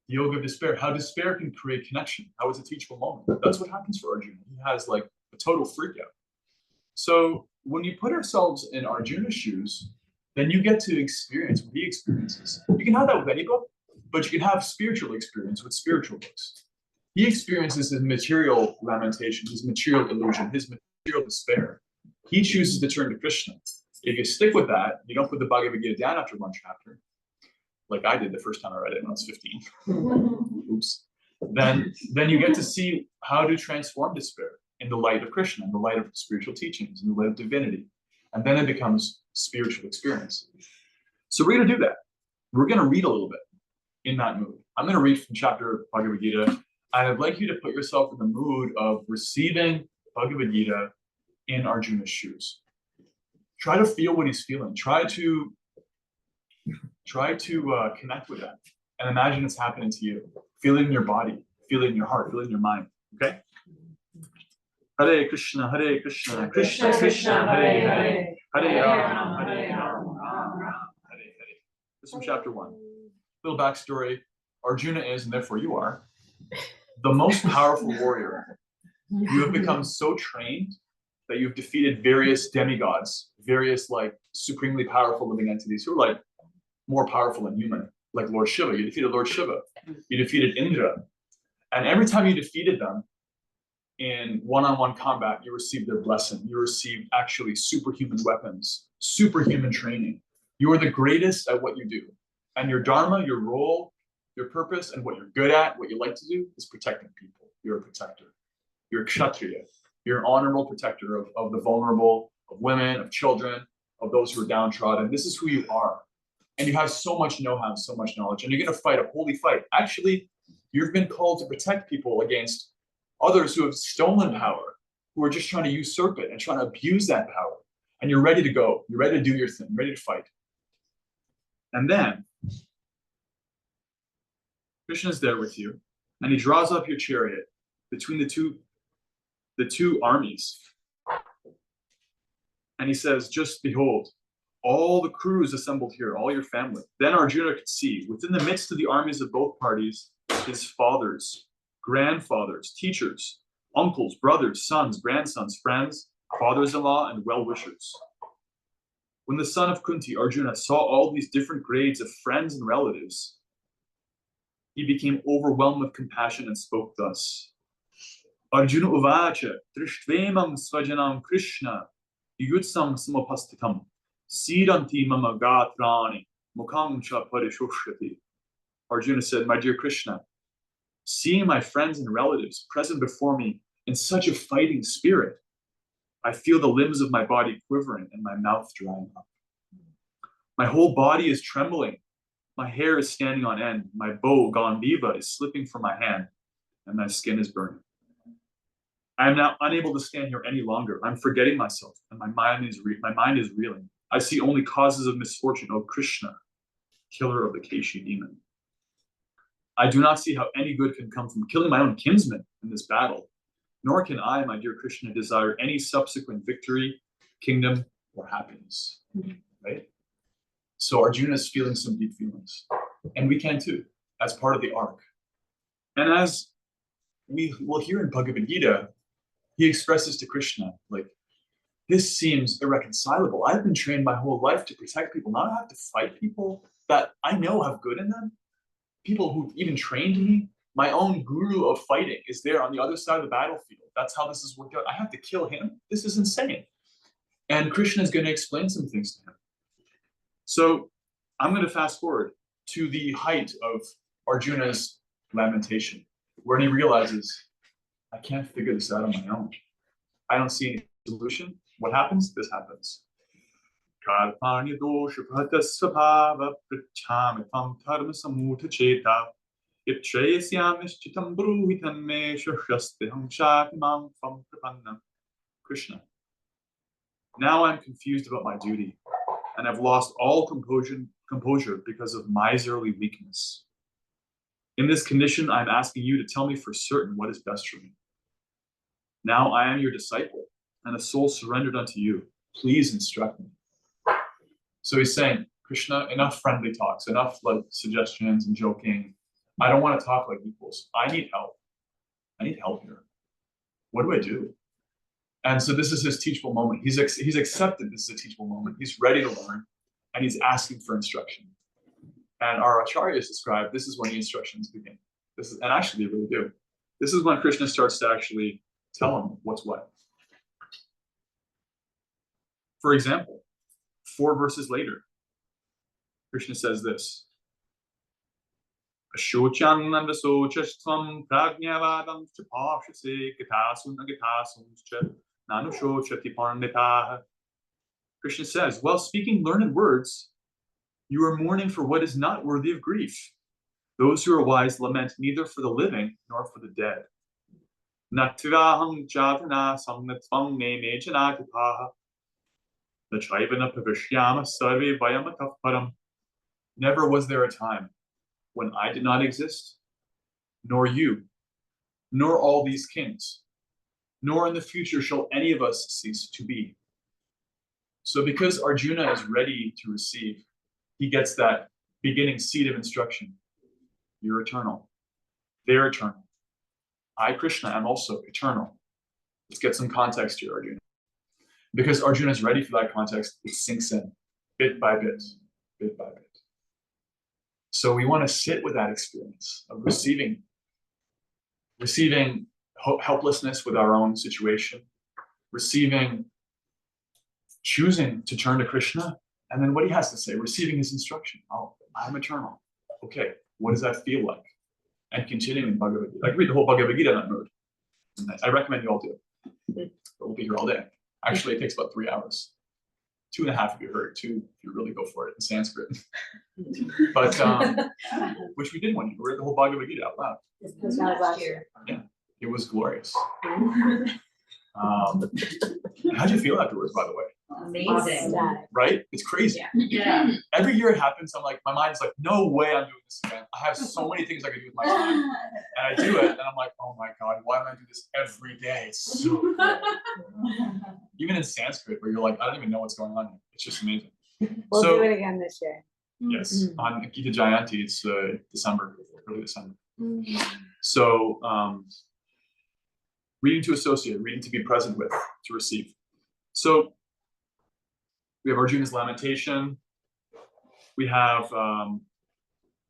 The yoga of despair, how despair can create connection. How it's a teachable moment. That's what happens for Arjuna. He has like a total freak out. So when you put ourselves in Arjuna's shoes, then you get to experience what he experiences. You can have that with any book, but you can have spiritual experience with spiritual books. He experiences his material lamentation, his material illusion, his material despair. He chooses to turn to Krishna. If you stick with that, you don't put the Bhagavad Gita down after one chapter, like I did the first time I read it when I was 15. Oops. then you get to see how to transform despair in the light of Krishna, in the light of spiritual teachings, in the light of divinity. And then it becomes spiritual experience. So we're going to do that. We're going to read a little bit in that mood. I'm going to read from chapter Bhagavad Gita. I'd like you to put yourself in the mood of receiving Bhagavad Gita in Arjuna's shoes. Try to feel what he's feeling. Try to connect with that and imagine it's happening to you. Feel it in your body, feel it in your heart, feel it in your mind. Okay? Hare Krishna, Krishna Krishna, Hare Hare, Hare Rama, Hare Rama, Hare Hare. This is from chapter 1. Little backstory. Arjuna is, and therefore you are, the most powerful warrior. You have become so trained that you've defeated various demigods, various like supremely powerful living entities who are like more powerful than human, like Lord Shiva. You defeated Lord Shiva. You defeated Indra. And every time you defeated them in one-on-one combat, you received their blessing. You received actually superhuman weapons, superhuman training. You are the greatest at what you do. And your dharma, your role, your purpose, and what you're good at, what you like to do is protecting people. You're a protector. You're a kshatriya. You're an honorable protector of the vulnerable, of women, of children, of those who are downtrodden. This is who you are. And you have so much know-how, so much knowledge, and you're going to fight a holy fight. Actually, you've been called to protect people against others who have stolen power, who are just trying to usurp it and trying to abuse that power. And you're ready to go. You're ready to do your thing, ready to fight. And then Krishna is there with you, and he draws up your chariot between the two armies. And he says, just behold, all the crews assembled here, all your family. Then Arjuna could see, within the midst of the armies of both parties, his fathers, grandfathers, teachers, uncles, brothers, sons, grandsons, friends, fathers-in-law, and well-wishers. When the son of Kunti, Arjuna, saw all these different grades of friends and relatives, he became overwhelmed with compassion and spoke thus. Arjuna uvacha tristvemam svajanam Krishna yutsam samapastitam siranti mama gatrani mukham cha parishoshati. Arjuna said, my dear Krishna, seeing my friends and relatives present before me in such a fighting spirit, I feel the limbs of my body quivering and my mouth drying up. My whole body is trembling. My hair is standing on end. My bow, Gandiva, is slipping from my hand, and my skin is burning. I am now unable to stand here any longer. I'm forgetting myself, and my mind is reeling. I see only causes of misfortune, O Krishna, killer of the Keshi demon. I do not see how any good can come from killing my own kinsman in this battle, nor can I, my dear Krishna, desire any subsequent victory, kingdom, or happiness. Right? So Arjuna is feeling some deep feelings, and we can too, as part of the arc. And as we will hear in Bhagavad Gita, he expresses to Krishna, like, this seems irreconcilable. I've been trained my whole life to protect people. Now I have to fight people that I know have good in them, people who even trained me. My own guru of fighting is there on the other side of the battlefield. That's how this is worked out. I have to kill him. This is insane. And Krishna is going to explain some things to him. So I'm going to fast forward to the height of Arjuna's lamentation, where he realizes, I can't figure this out on my own. I don't see any solution. What happens? This happens. Krishna. Now I'm confused about my duty, and I've lost all composure because of miserly weakness. In this condition, I'm asking you to tell me for certain what is best for me. Now I am your disciple, and a soul surrendered unto you. Please instruct me. So he's saying, Krishna, enough friendly talks, enough like suggestions and joking. I don't want to talk like equals. I need help. I need help here. What do I do? And so this is his teachable moment. He's accepted this is a teachable moment. He's ready to learn, and he's asking for instruction. And our acharyas describe this is when the instructions begin. And actually they really do. This is when Krishna starts to actually tell him what's what. For example, 4 verses later, Krishna says this. Ashochannandasocastvam prajnavadam chapashase katasun agatasuncha nanushochati panditaha. Krishna says, while speaking learned words, you are mourning for what is not worthy of grief. Those who are wise lament neither for the living nor for the dead. Natvaham javana samnatvam me mejanagataha. Nachaivana pavishyama sarve vayamatav param. Never was there a time when I did not exist, nor you, nor all these kings, nor in the future shall any of us cease to be. So because Arjuna is ready to receive, he gets that beginning seed of instruction. You're eternal. They're eternal. I, Krishna, am also eternal. Let's get some context here, Arjuna. Because Arjuna is ready for that context, it sinks in, bit by bit, bit by bit. So we want to sit with that experience of receiving helplessness with our own situation, choosing to turn to Krishna, and then what he has to say, receiving his instruction. Oh, I'm eternal. Okay, what does that feel like? And continuing in Bhagavad Gita. I can read the whole Bhagavad Gita in that mood. I recommend you all do it. But we'll be here all day. Actually, it takes about 3 hours. 2.5 if you heard, 2 if you really go for it in Sanskrit. But which we did one year. We read the whole Bhagavad Gita out loud. Last year. Yeah, it was glorious. How'd you feel afterwards, by the way? Amazing. Right? It's crazy. Yeah. Every year it happens, I'm like, my mind's like, no way I'm doing this again. I have so many things I could do with my time. And I do it, and I'm like, oh my God, why don't I do this every day? It's so cool. Even in Sanskrit, where you're like, I don't even know what's going on here. It's just amazing. We'll So- do it again this year. Yes, on Gita Jayanti, it's December, early December. So reading to associate, reading to be present with, to receive. So we have Arjuna's lamentation. We have, I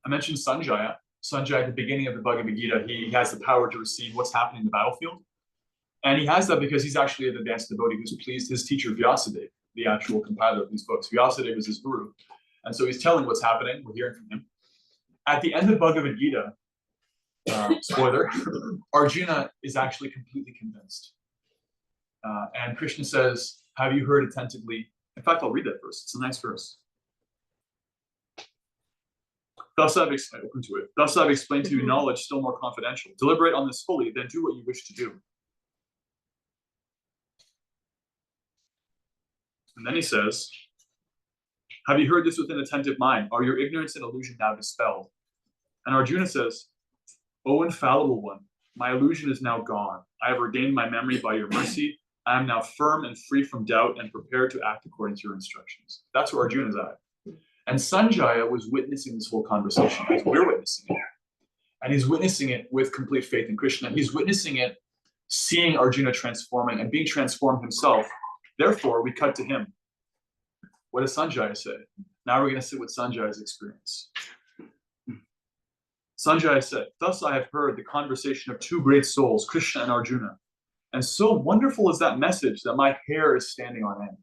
mentioned Sanjaya. Sanjaya at the beginning of the Bhagavad Gita, he has the power to receive what's happening in the battlefield. And he has that because he's actually an advanced devotee who's pleased his teacher Vyasadeva, the actual compiler of these books. Vyasadeva is his guru. And so he's telling what's happening. We're hearing from him. At the end of Bhagavad Gita, spoiler, Arjuna is actually completely convinced. And Krishna says, have you heard attentively? In fact, I'll read that verse. It's a nice verse. Thus I've explained to you knowledge still more confidential. Deliberate on this fully, then do what you wish to do. And then he says, have you heard this with an attentive mind? Are your ignorance and illusion now dispelled? And Arjuna says, O infallible one, my illusion is now gone. I have ordained my memory by your mercy. I am now firm and free from doubt and prepared to act according to your instructions. That's where Arjuna is at. And Sanjaya was witnessing this whole conversation as we're witnessing it. And he's witnessing it with complete faith in Krishna. He's witnessing it, seeing Arjuna transforming and being transformed himself. Therefore, we cut to him. What does Sanjaya say? Now we're going to sit with Sanjaya's experience. Sanjaya said, thus I have heard the conversation of 2 great souls, Krishna and Arjuna. And so wonderful is that message that my hair is standing on end.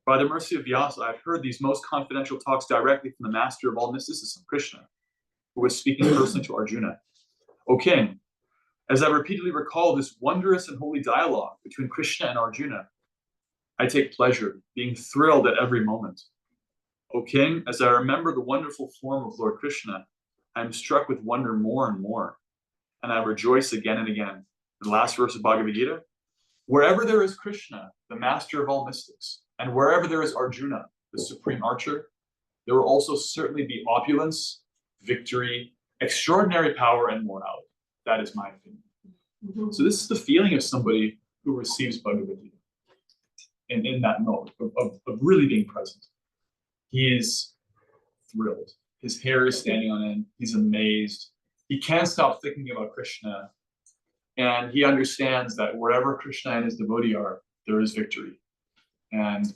By the mercy of Vyasa, I've heard these most confidential talks directly from the master of all mysticism, Krishna, who was speaking personally to Arjuna. O king, as I repeatedly recall this wondrous and holy dialogue between Krishna and Arjuna, I take pleasure, being thrilled at every moment. O king, as I remember the wonderful form of Lord Krishna, I am struck with wonder more and more, and I rejoice again and again. The last verse of Bhagavad Gita, wherever there is Krishna, the master of all mystics, and wherever there is Arjuna, the supreme archer, there will also certainly be opulence, victory, extraordinary power, and morality. That is my opinion. So this is the feeling of somebody who receives Bhagavad Gita in that mode of really being present. He is thrilled. His hair is standing on end. He's amazed. He can't stop thinking about Krishna. And he understands that wherever Krishna and his devotee are, there is victory. And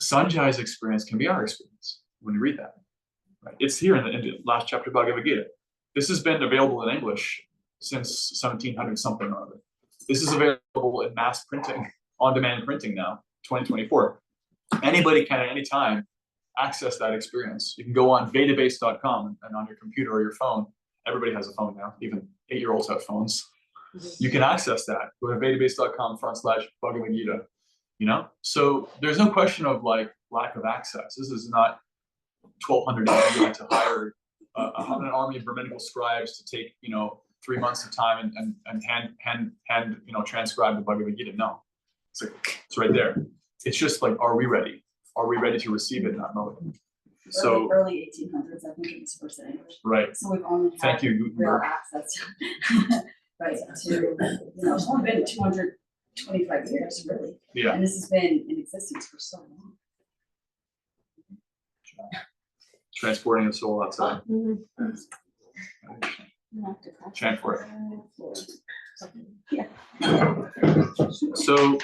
Sanjaya's experience can be our experience when we read that. Right? It's here in the last chapter of Bhagavad Gita. This has been available in English since 1700 something or other. This is available in mass printing, on-demand printing now, 2024. Anybody can at any time access that experience. You can go on Vedabase.com and on your computer or your phone. Everybody has a phone now. Even 8-year-olds have phones. You can access that. Go to Vedabase.com/Bhagavad Gita. You know, so there's no question of like lack of access. This is not 1200 AD. You had to hire an army of Brahminical scribes to take 3 months of time and hand transcribe the Bhagavad Gita. No, it's right there. It's just like, are we ready? Are we ready to receive it in that moment? So early 1800s, I think it was first in English. right. So we've only Thank had you, real Gutenberg. access right to, it's only been 225 years, really. Yeah. And this has been in existence for so long. Transporting a soul outside. Chant for it. Yeah. So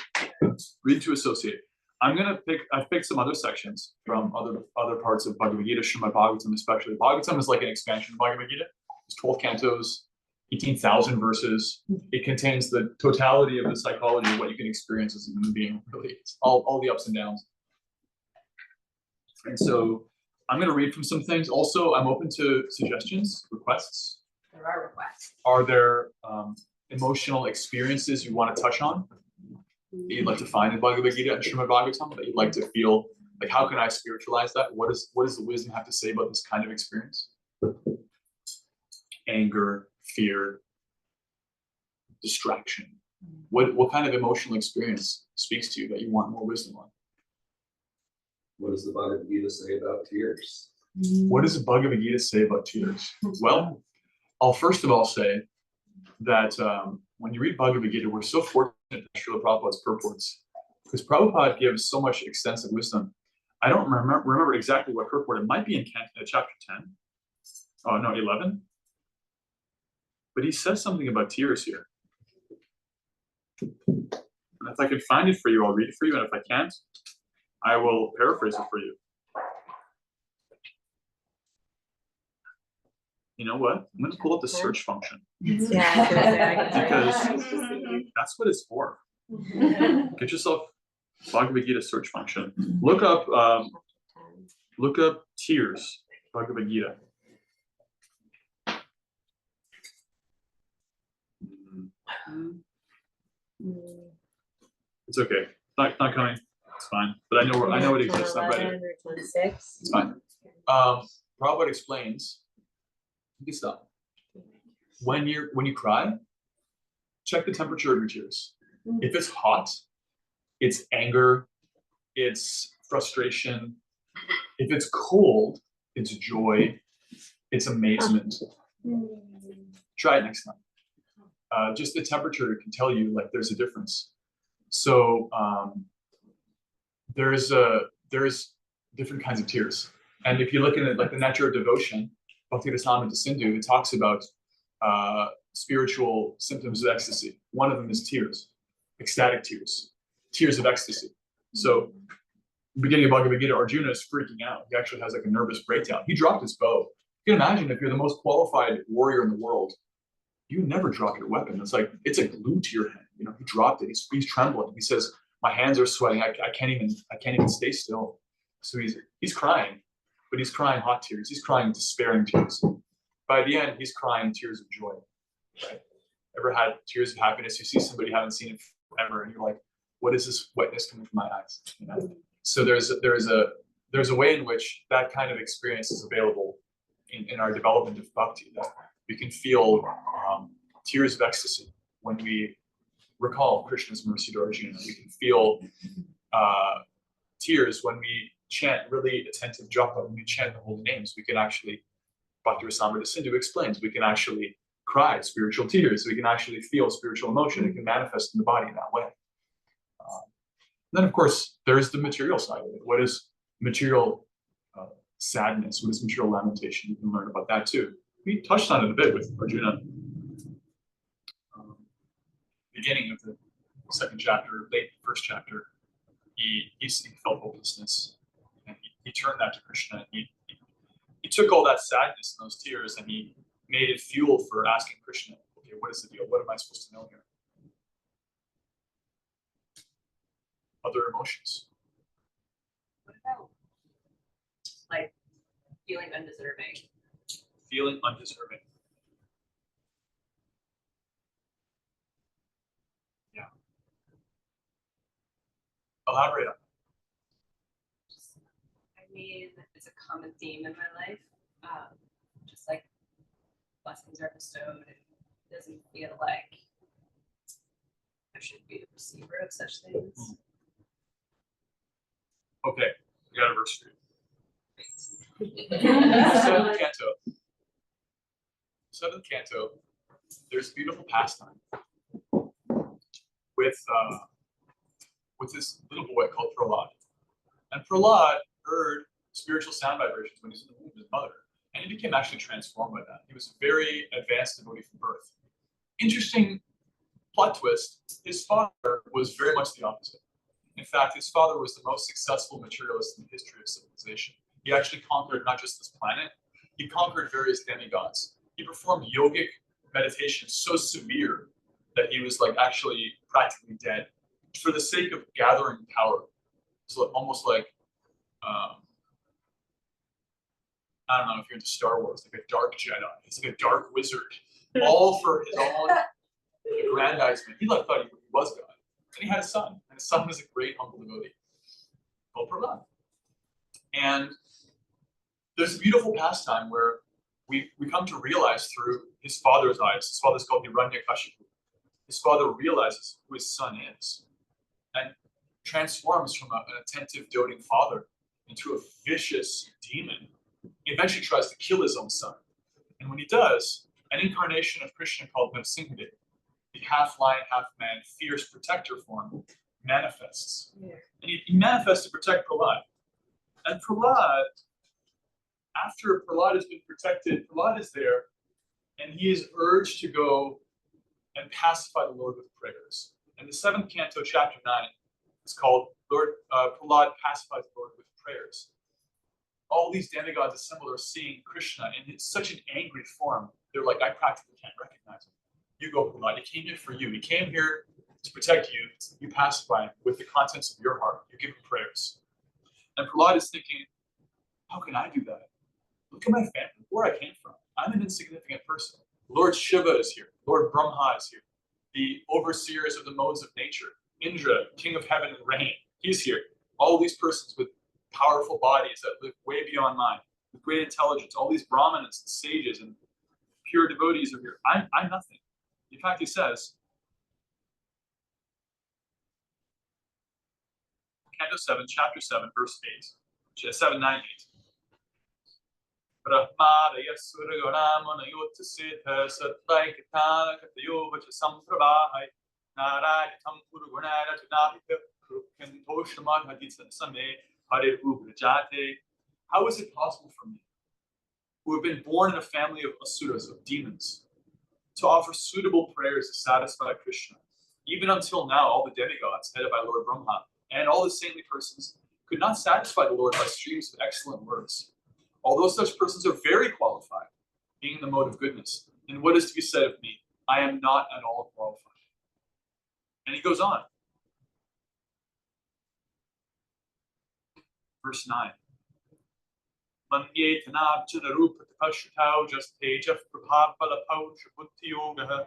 read to associate. I've picked some other sections from other parts of Bhagavad Gita, Srimad Bhagavatam especially. Bhagavatam is like an expansion of Bhagavad Gita. It's 12 cantos, 18,000 verses. It contains the totality of the psychology of what you can experience as a human being, really. It's all the ups and downs. And so I'm going to read from some things. Also, I'm open to suggestions, requests. There are requests. Are there emotional experiences you want to touch on that you'd like to find in Bhagavad Gita and Srimad Bhagavatam that you'd like to feel like, how can I spiritualize that? What does the wisdom have to say about this kind of experience? Anger, fear, distraction. What kind of emotional experience speaks to you that you want more wisdom on? What does the Bhagavad Gita say about tears? What does the Bhagavad Gita say about tears? Well, I'll first of all say that when you read Bhagavad Gita, we're so fortunate that Srila Prabhupada's purports, because Prabhupada gives so much extensive wisdom. I don't remember exactly what purport. It might be in chapter 10. Oh, no, 11. But he says something about tears here. And if I can find it for you, I'll read it for you. And if I can't, I will paraphrase it for you. You know what? I'm going to pull up the search function. Because that's what it's for. Get yourself Bhagavad Gita search function. Look up tears, Bhagavad Gita. It's okay. It's not coming. It's fine. But I know it exists. I've read it. It's fine. Prabhupada explains. You can stop. When you cry, check the temperature of your tears. If it's hot, it's anger, it's frustration. If it's cold, it's joy, it's amazement. Try it next time. Just the temperature can tell you like there's a difference. So there's different kinds of tears. And if you look at it like the nature of devotion, Bhakti Rasamrita Sindhu, it talks about spiritual symptoms of ecstasy. One of them is tears, ecstatic tears, tears of ecstasy. So beginning of Bhagavad Gita, Arjuna is freaking out. He actually has like a nervous breakdown. He dropped his bow. You can imagine if you're the most qualified warrior in the world, you never drop your weapon. It's like, it's a glue to your hand. You know, he dropped it. He's trembling. He says, my hands are sweating. I can't even stay still. So he's crying, but he's crying hot tears. He's crying despairing tears. By the end, he's crying tears of joy. Right? Ever had tears of happiness? You see somebody you haven't seen it forever, and you're like, what is this wetness coming from my eyes? You know? So there's a way in which that kind of experience is available in our development of bhakti, that we can feel tears of ecstasy when we recall Krishna's mercy to Arjuna. We can feel tears when we chant really attentive japa, when we chant the holy names. We can actually, Bhakti Rasamrita Sindhu explains, we can actually cry spiritual tears. We can actually feel spiritual emotion. It can manifest in the body in that way. Then, of course, there's the material side of it. What is material sadness? What is material lamentation? You can learn about that too. We touched on it a bit with Arjuna. Beginning of the second chapter, late first chapter, he felt hopelessness, and he turned that to Krishna. He took all that sadness and those tears, and he made it fuel for asking Krishna, okay, what is the deal? What am I supposed to know here? Other emotions. like feeling undeserving. Feeling undeserving. Yeah. Elaborate on I mean, it's a common theme in my life. Just like blessings are bestowed, it doesn't feel like I should be the receiver of such things. Okay, we got a verse for you. Seventh canto. Seventh canto. There's a beautiful pastime with this little boy called Prahlad. And Prahlad heard spiritual sound vibrations when he was in the womb of his mother, and he became actually transformed by that. He was a very advanced devotee from birth. Interesting plot twist, his father was very much the opposite. In fact, his father was the most successful materialist in the history of civilization. He actually conquered not just this planet, he conquered various demigods. He performed yogic meditation so severe that he was like actually practically dead for the sake of gathering power. So almost like, I don't know if you're into Star Wars, like a dark Jedi. He's like a dark wizard, all for his own aggrandizement. He thought he was God. And he had a son, and his son was a great humble devotee called Prahlad. And there's a beautiful pastime where we come to realize through his father's eyes. His father's called Hiranyakashipu. His father realizes who his son is and transforms from an attentive, doting father into a vicious demon. He eventually tries to kill his own son. And when he does, an incarnation of Krishna called Nrsimhadev, the half lion, half man, fierce protector form, manifests. Yeah. And he manifests to protect Prahlad. And Prahlad, after Prahlad has been protected, Prahlad is there, and he is urged to go and pacify the Lord with prayers. And the seventh canto, chapter 9, is called Prahlad pacifies the Lord with prayers. All these demigods assembled are seeing Krishna in such an angry form. They're like, I practically can't recognize him. You go, Prahlad. He came here for you. He came here to protect you. You pacify him with the contents of your heart. You give him prayers. And Prahlad is thinking, how can I do that? Look at my family, where I came from. I'm an insignificant person. Lord Shiva is here. Lord Brahma is here. The overseers of the modes of nature. Indra, king of heaven and rain. He's here. All these persons with powerful bodies that live way beyond mine, with great intelligence. All these brahmanas and sages and pure devotees are here. I'm nothing. In fact, he says, Canto 7, Chapter 7, verse 8, 7, 9, 8. Brahmadaya Suraganamanayota Siddha Satvaikatana Katayova Samprabhai Narayatam Purugunara Tunahika Krukan Toshaman Haditha Same Hare Ubrajate. How is it possible for me, who have been born in a family of asuras, of demons, to offer suitable prayers to satisfy Krishna? Even until now, all the demigods, headed by Lord Brahma, and all the saintly persons could not satisfy the Lord by streams of excellent words. Although such persons are very qualified, being in the mode of goodness, then what is to be said of me? I am not at all qualified. And he goes on. Verse 9. Manye tanabjana rupa tapashutau just tejaf prabhavalapau shabuttiyogaha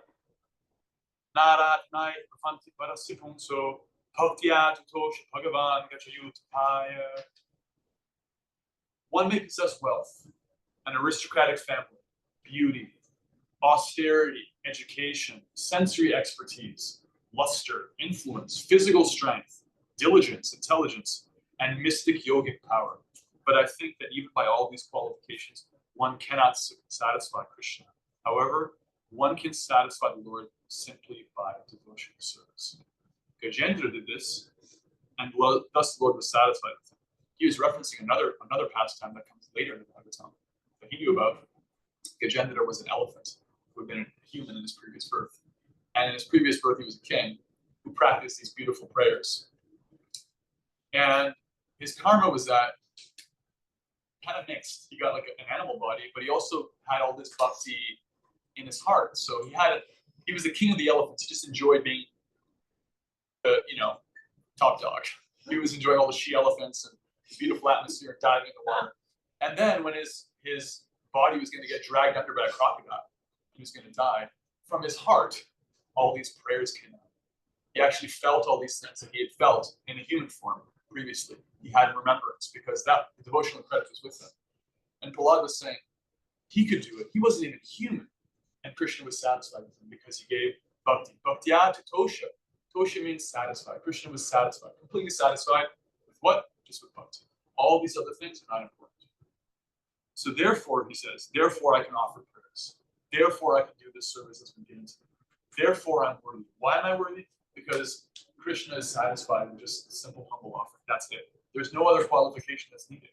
naratnai pravanti parasipunso bhaktya tutosha bhagavan gachayutapaya. One may possess wealth, an aristocratic family, beauty, austerity, education, sensory expertise, luster, influence, physical strength, diligence, intelligence, and mystic yogic power. But I think that even by all these qualifications, one cannot satisfy Krishna. However, one can satisfy the Lord simply by devotional service. Gajendra did this, and thus the Lord was satisfied with him. He was referencing another pastime that comes later in the Bhagavatam that he knew about. Gajendra was an elephant who had been a human in his previous birth. And in his previous birth, he was a king who practiced these beautiful prayers. And his karma was that kind of mixed. He got like an animal body, but he also had all this bhakti in his heart. So he was the king of the elephants. He just enjoyed being, top dog. He was enjoying all the she elephants and the beautiful atmosphere, diving in the water. And then when his body was going to get dragged under by a crocodile, he was going to die, from his heart, all these prayers came out. He actually felt all these things that he had felt in a human form previously. He had remembrance because that the devotional credit was with him. And Prahlad was saying he could do it. He wasn't even human. And Krishna was satisfied with him because he gave bhakti. Bhaktya to tosha. Tosha means satisfied. Krishna was satisfied, completely satisfied with what? Just with bhakti. All these other things are not important. So therefore, he says, therefore I can offer prayers. Therefore I can do this service that's been given to me. Therefore I'm worthy. Why am I worthy? Because Krishna is satisfied with just a simple, humble offering. That's it. There's no other qualification that's needed.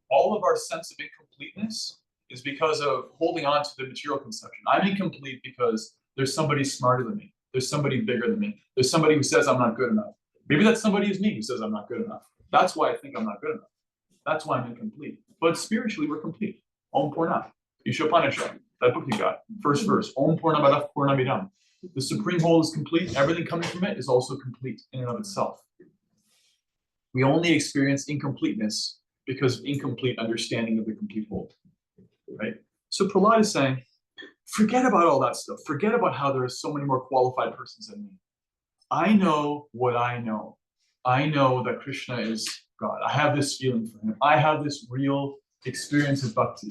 All of our sense of incompleteness is because of holding on to the material conception. I'm incomplete because there's somebody smarter than me. There's somebody bigger than me. There's somebody who says I'm not good enough. Maybe that somebody is me who says I'm not good enough. That's why I think I'm not good enough. That's why I'm incomplete. But spiritually, we're complete. Om Purna. Ishopanishad. That book you got. First verse. Om Purnamadav Purnamidam. The supreme whole is complete. Everything coming from it is also complete in and of itself. We only experience incompleteness because of incomplete understanding of the complete whole. Right? So Prahlad is saying, forget about all that stuff. Forget about how there are so many more qualified persons than me. I know what I know. I know that Krishna is God. I have this feeling for him. I have this real experience of bhakti.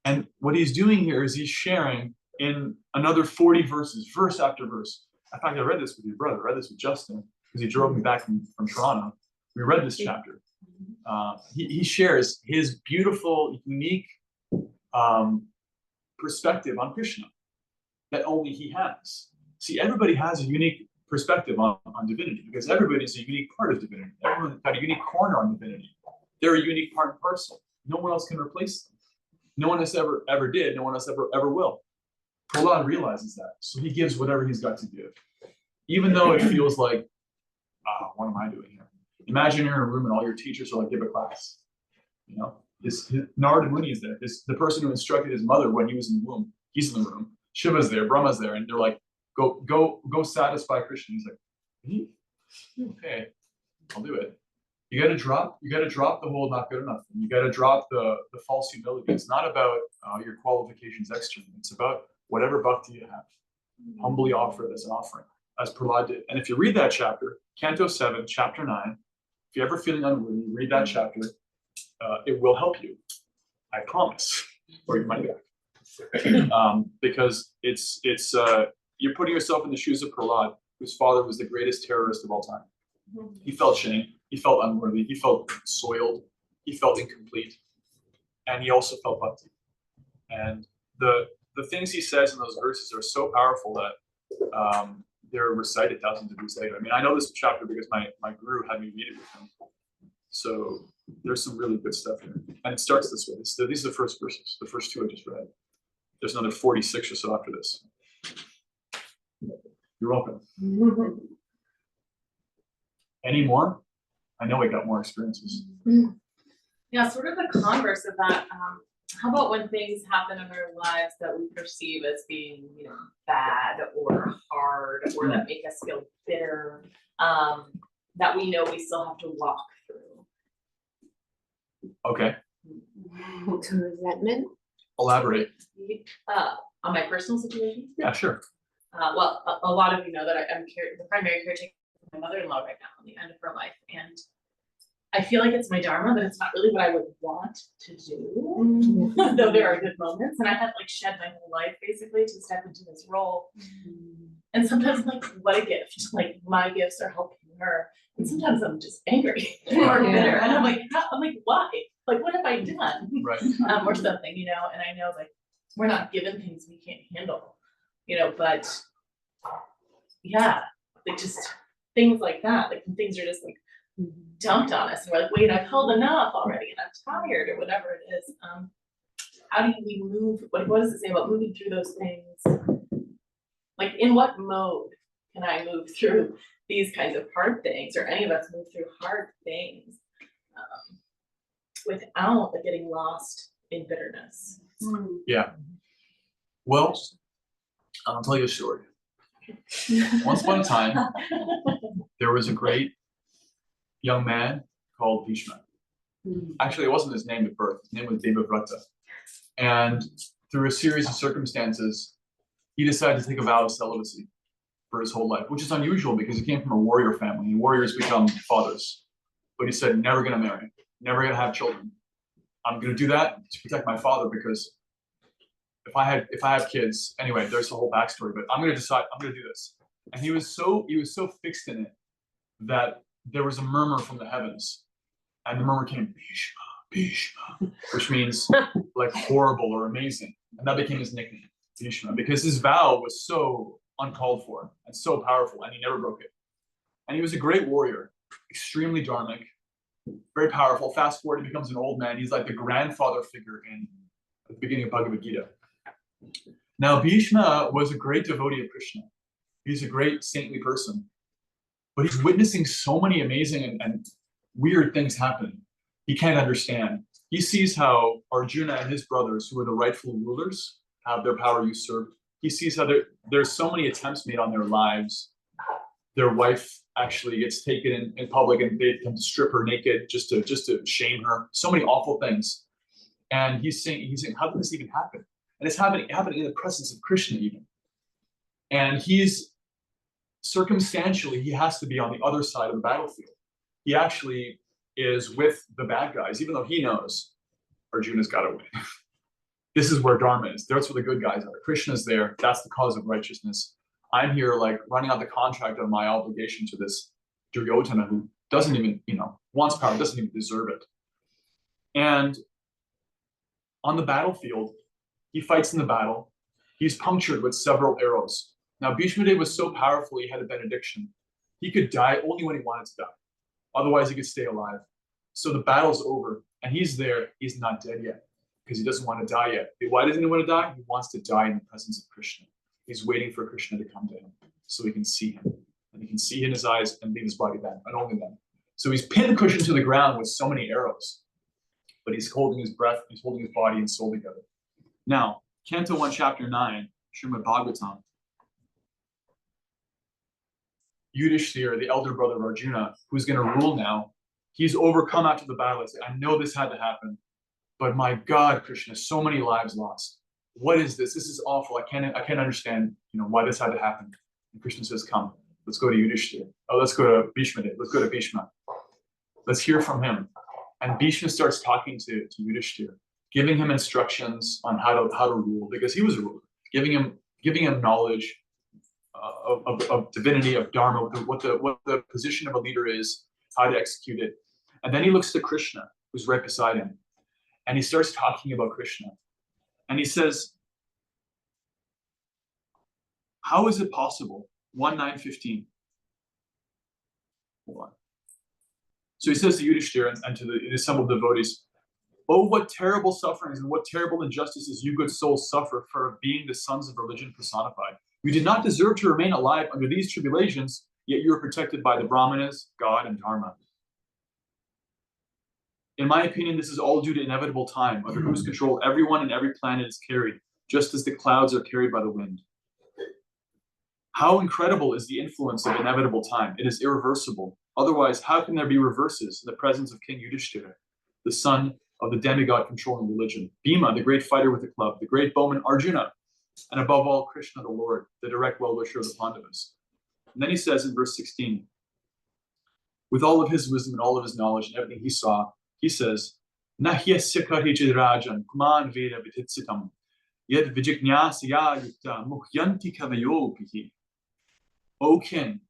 And what he's doing here is he's sharing in another 40 verses, verse after verse. In fact, I read this with your brother. I read this with Justin because he drove me back from Toronto. We read this chapter. He shares his beautiful, unique perspective on Krishna that only he has. See, everybody has a unique perspective on divinity because everybody's a unique part of divinity. Everyone's got a unique corner on divinity. They're a unique part and parcel. No one else can replace them. No one else ever did. No one else ever will. Prahlad realizes that, so he gives whatever he's got to give, even though it feels like, what am I doing here? Imagine you're in a room and all your teachers are like, give a class. You know, his Narada Muni is there. The person who instructed his mother when he was in the womb, he's in the room. Shiva's there, Brahma's there, and they're like, go satisfy Krishna. He's like, okay, I'll do it. You got to drop the whole not good enough. You got to drop the false humility. It's not about your qualifications externally. It's about whatever bhakti you have. Humbly offer it as an offering, as Prahlad did. And if you read that chapter, Canto 7, Chapter 9, if you're ever feeling unworthy, read that chapter. It will help you. I promise. Or your money back. Because it's you're putting yourself in the shoes of Prahlad, whose father was the greatest terrorist of all time. He felt shame. He felt unworthy. He felt soiled. He felt incomplete. And he also felt bhakti. And the things he says in those verses are so powerful that they're recited thousands of years later. I mean, I know this chapter because my guru had me read it with him. So there's some really good stuff here. And it starts this way. These are the first verses. The first two I just read. There's another 46 or so after this. You're welcome. Any more? I know I got more experiences. Yeah, sort of the converse of that. How about when things happen in our lives that we perceive as being, bad or hard or that make us feel bitter, that we know we still have to walk through? Okay. Resentment. Elaborate. On my personal situation? Yeah, sure. Well, a lot of you know that I'm the primary caretaker for my mother-in-law right now on the end of her life, and I feel like it's my dharma, but it's not really what I would want to do. Though there are good moments, and I had shed my whole life basically to step into this role. And sometimes I'm like, what a gift! My gifts are helping her, and sometimes I'm just angry or bitter, and I'm like, why? What have I done? Right. Or something, And I know we're not given things we can't handle, But yeah, just things like that, when things are just dumped on us, and we're like, wait, I've held enough already, and I'm tired, or whatever it is. How do we move? What does it say about moving through those things? In what mode can I move through these kinds of hard things, or any of us move through hard things without getting lost in bitterness? Yeah. Well, I'll tell you a story. Once upon a time, there was a great young man called Bhishma. Actually, it wasn't his name at birth. His name was Devavrata. And through a series of circumstances, he decided to take a vow of celibacy for his whole life, which is unusual because he came from a warrior family, and warriors become fathers. But he said, never gonna marry, never gonna have children. I'm gonna do that to protect my father, because if I have kids, anyway, there's the whole backstory, but I'm gonna decide, I'm gonna do this. And he was so fixed in it that there was a murmur from the heavens. And the murmur came, Bhishma, Bhishma, which means like horrible or amazing. And that became his nickname, Bhishma, because his vow was so uncalled for and so powerful, and he never broke it. And he was a great warrior, extremely dharmic, very powerful. Fast forward, he becomes an old man. He's like the grandfather figure in the beginning of Bhagavad Gita. Now, Bhishma was a great devotee of Krishna. He's a great saintly person, but he's witnessing so many amazing and weird things happen. He can't understand. He sees how Arjuna and his brothers, who are the rightful rulers, have their power usurped. He sees how there's so many attempts made on their lives. Their wife actually gets taken in public, and they attempt to strip her naked just to shame her. So many awful things. And he's saying, how did this even happen? And it's happening in the presence of Krishna even. And he's circumstantially, he has to be on the other side of the battlefield. He actually is with the bad guys, even though he knows Arjuna's got to win. This is where Dharma is. That's where the good guys are. Krishna's there. That's the cause of righteousness. I'm here like running out the contract of my obligation to this Duryodhana, who doesn't even, wants power, doesn't even deserve it. And on the battlefield, he fights in the battle. He's punctured with several arrows. Now, Bhishma Dev was so powerful, he had a benediction. He could die only when he wanted to die. Otherwise, he could stay alive. So the battle's over, and he's there. He's not dead yet, because he doesn't want to die yet. Why doesn't he want to die? He wants to die in the presence of Krishna. He's waiting for Krishna to come to him so he can see him. And he can see in his eyes and leave his body then, and only then. So he's pinned cushioned to the ground with so many arrows, but he's holding his breath, he's holding his body and soul together. Now, Canto 1, Chapter 9, Srimad Bhagavatam. Yudhishthira, the elder brother of Arjuna, who's going to rule now, he's overcome after the battle. I know this had to happen, but my God, Krishna, so many lives lost. What is this? This is awful. I can't understand, why this had to happen. And Krishna says, come, let's go to Yudhishthira. Oh, let's go to Bhishma. Let's go to Bhishma. Let's hear from him. And Bhishma starts talking to Yudhishthira, giving him instructions on how to rule, because he was a ruler, giving him knowledge of divinity, of dharma, what the position of a leader is, how to execute it. And then he looks to Krishna, who's right beside him, and he starts talking about Krishna. And he says, how is it possible? 1:9:15. Hold on. So he says to Yudhishthira and to the assembled devotees, oh, what terrible sufferings and what terrible injustices you good souls suffer for being the sons of religion personified. You did not deserve to remain alive under these tribulations, yet you are protected by the Brahmanas, God, and Dharma. In my opinion, this is all due to inevitable time, under whose control everyone and every planet is carried, just as the clouds are carried by the wind. How incredible is the influence of inevitable time? It is irreversible. Otherwise, how can there be reverses in the presence of King Yudhishthira, the son of the demigod controlling religion, Bhima, the great fighter with the club, the great bowman Arjuna, and above all, Krishna the Lord, the direct well-wisher of the Pandavas. And then he says in verse 16, with all of his wisdom and all of his knowledge and everything he saw, he says, Nahyasya karhijid rajan kuman veda vititsitam yed vijignyasya yukta muhyanti kavayopihi. O king,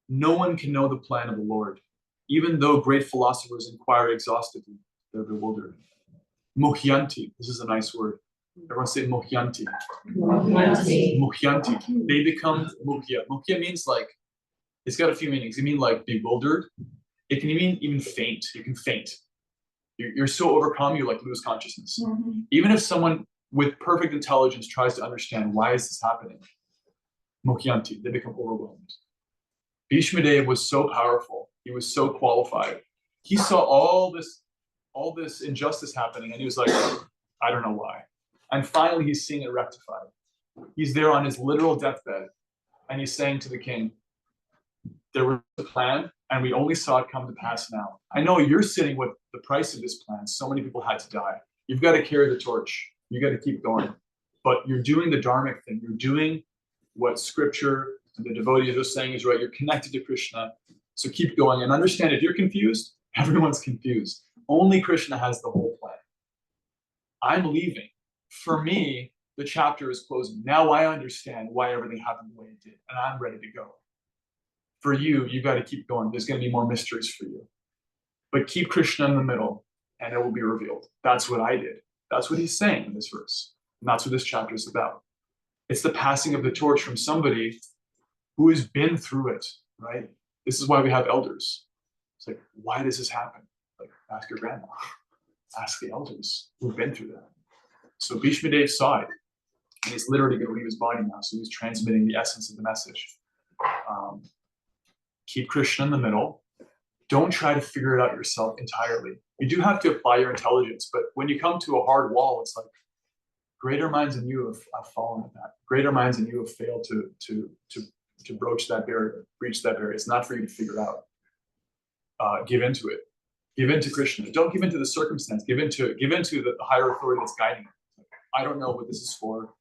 no one can know the plan of the Lord. Even though great philosophers inquire exhaustively, they're bewildered. Muhyanti, this is a nice word. Everyone say muhyanti. Muhyanti. They become muhya. Muhya means like, it's got a few meanings. It means like bewildered. It can mean even faint. You can faint. You're so overcome, you like lose consciousness. Mm-hmm. Even if someone with perfect intelligence tries to understand why is this happening, muhyanti, they become overwhelmed. Bhishma Dev was so powerful. He was so qualified. He saw all this injustice happening, and he was like, I don't know why. And finally, he's seeing it rectified. He's there on his literal deathbed, and he's saying to the king, there was a plan, And we only saw it come to pass now. I know you're sitting with the price of this plan. So many people had to die. You've got to carry the torch. You got to keep going. But you're doing the dharmic thing. You're doing what scripture and the devotees are saying is right. You're connected to Krishna. So keep going and understand if you're confused, everyone's confused. Only Krishna has the whole plan. I'm leaving. For me, the chapter is closing. Now I understand why everything happened the way it did, and I'm ready to go. For you, you got to keep going. There's going to be more mysteries for you. But keep Krishna in the middle, and it will be revealed. That's what I did. That's what he's saying in this verse. And that's what this chapter is about. It's the passing of the torch from somebody who has been through it, right? This is why we have elders. It's like, why does this happen? Like, ask your grandma. Ask the elders who've been through that. So Bhishma Dev saw it, and he's literally going to leave his body now. So he's transmitting the essence of the message. Keep Krishna in the middle. Don't try to figure it out yourself entirely. You do have to apply your intelligence, but when you come to a hard wall, it's like greater minds than you have fallen at that. Greater minds than you have failed to broach that barrier, breach that barrier. It's not for you to figure out. Give into it. Give into Krishna. Don't give into the circumstance. Give into the higher authority that's guiding you. I don't know what this is for.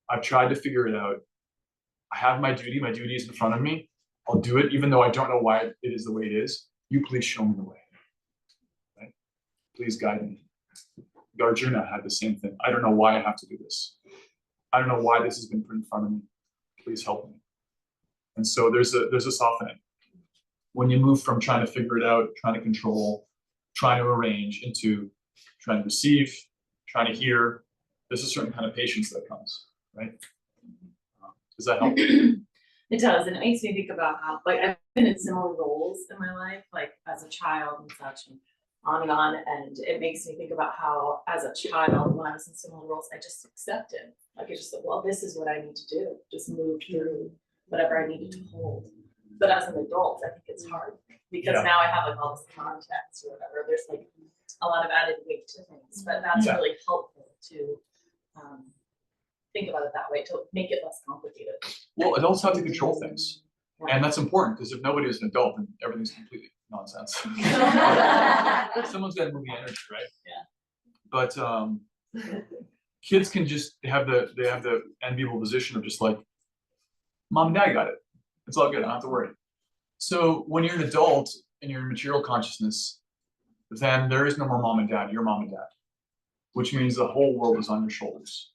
I've tried to figure it out. I have my duty. My duty is in front of me. I'll do it, even though I don't know why it is the way it is. You please show me the way. Right? Please guide me. Arjuna had the same thing. I don't know why I have to do this. I don't know why this has been put in front of me. Please help me. And so there's a softening. When you move from trying to figure it out, trying to control, trying to arrange, into trying to receive, trying to hear, there's a certain kind of patience that comes, right? Does that help? It does, and it makes me think about how, like, I've been in similar roles in my life, like as a child and such, and on, and it makes me think about how, as a child, when I was in similar roles, I just accepted. Like, I just said, well, this is what I need to do, just move through whatever I needed to hold. But as an adult, I think it's hard, because now I have like all this context or whatever, there's like a lot of added weight to things, but that's really helpful to think about it that way, to make it less complicated. Well, adults have to control things. And that's important, because if nobody is an adult, then everything's completely nonsense. Someone's got to move the energy, right? Yeah. But kids can just have the enviable position of just like, mom and dad got it. It's all good. I don't have to worry. So when you're an adult and you're in material consciousness, then there is no more mom and dad. You're mom and dad, which means the whole world is on your shoulders.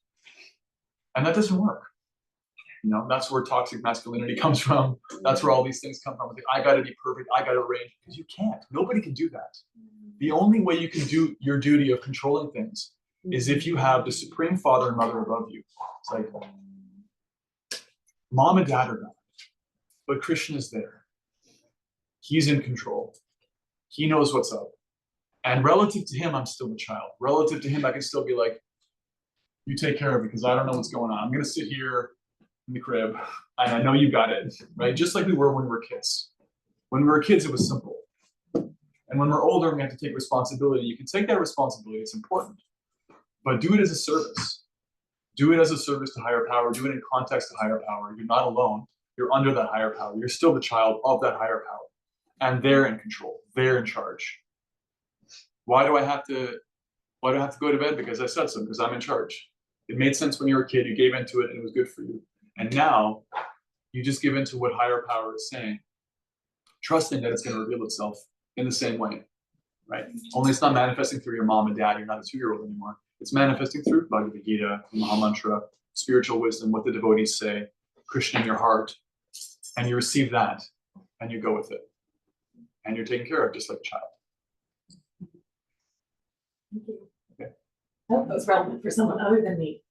And that doesn't work. You know, that's where toxic masculinity comes from. That's where all these things come from. Like, I got to be perfect. I got to arrange, because you can't. Nobody can do that. The only way you can do your duty of controlling things is if you have the supreme father and mother above you. It's like, mom and dad are gone, but Krishna is there. He's in control. He knows what's up. And relative to him, I'm still a child. Relative to him, I can still be like, you take care of it, because I don't know what's going on. I'm going to sit here in the crib, and I know you got it, right? Just like we were when we were kids. When we were kids, it was simple. And when we're older, we have to take responsibility. You can take that responsibility. It's important. But do it as a service. Do it as a service to higher power. Do it in context to higher power. You're not alone. You're under that higher power. You're still the child of that higher power. And they're in control. They're in charge. Why do I have to go to bed? Because I said so, because I'm in charge. It made sense when you were a kid. You gave into it and it was good for you. And now you just give into what higher power is saying, trusting that it's going to reveal itself in the same way, right? Only it's not manifesting through your mom and dad. You're not a 2-year-old anymore. It's manifesting through Bhagavad Gita, Mahamantra, spiritual wisdom, what the devotees say, Krishna in your heart, and you receive that and you go with it. And you're taken care of just like a child. Okay. That was relevant for someone other than me.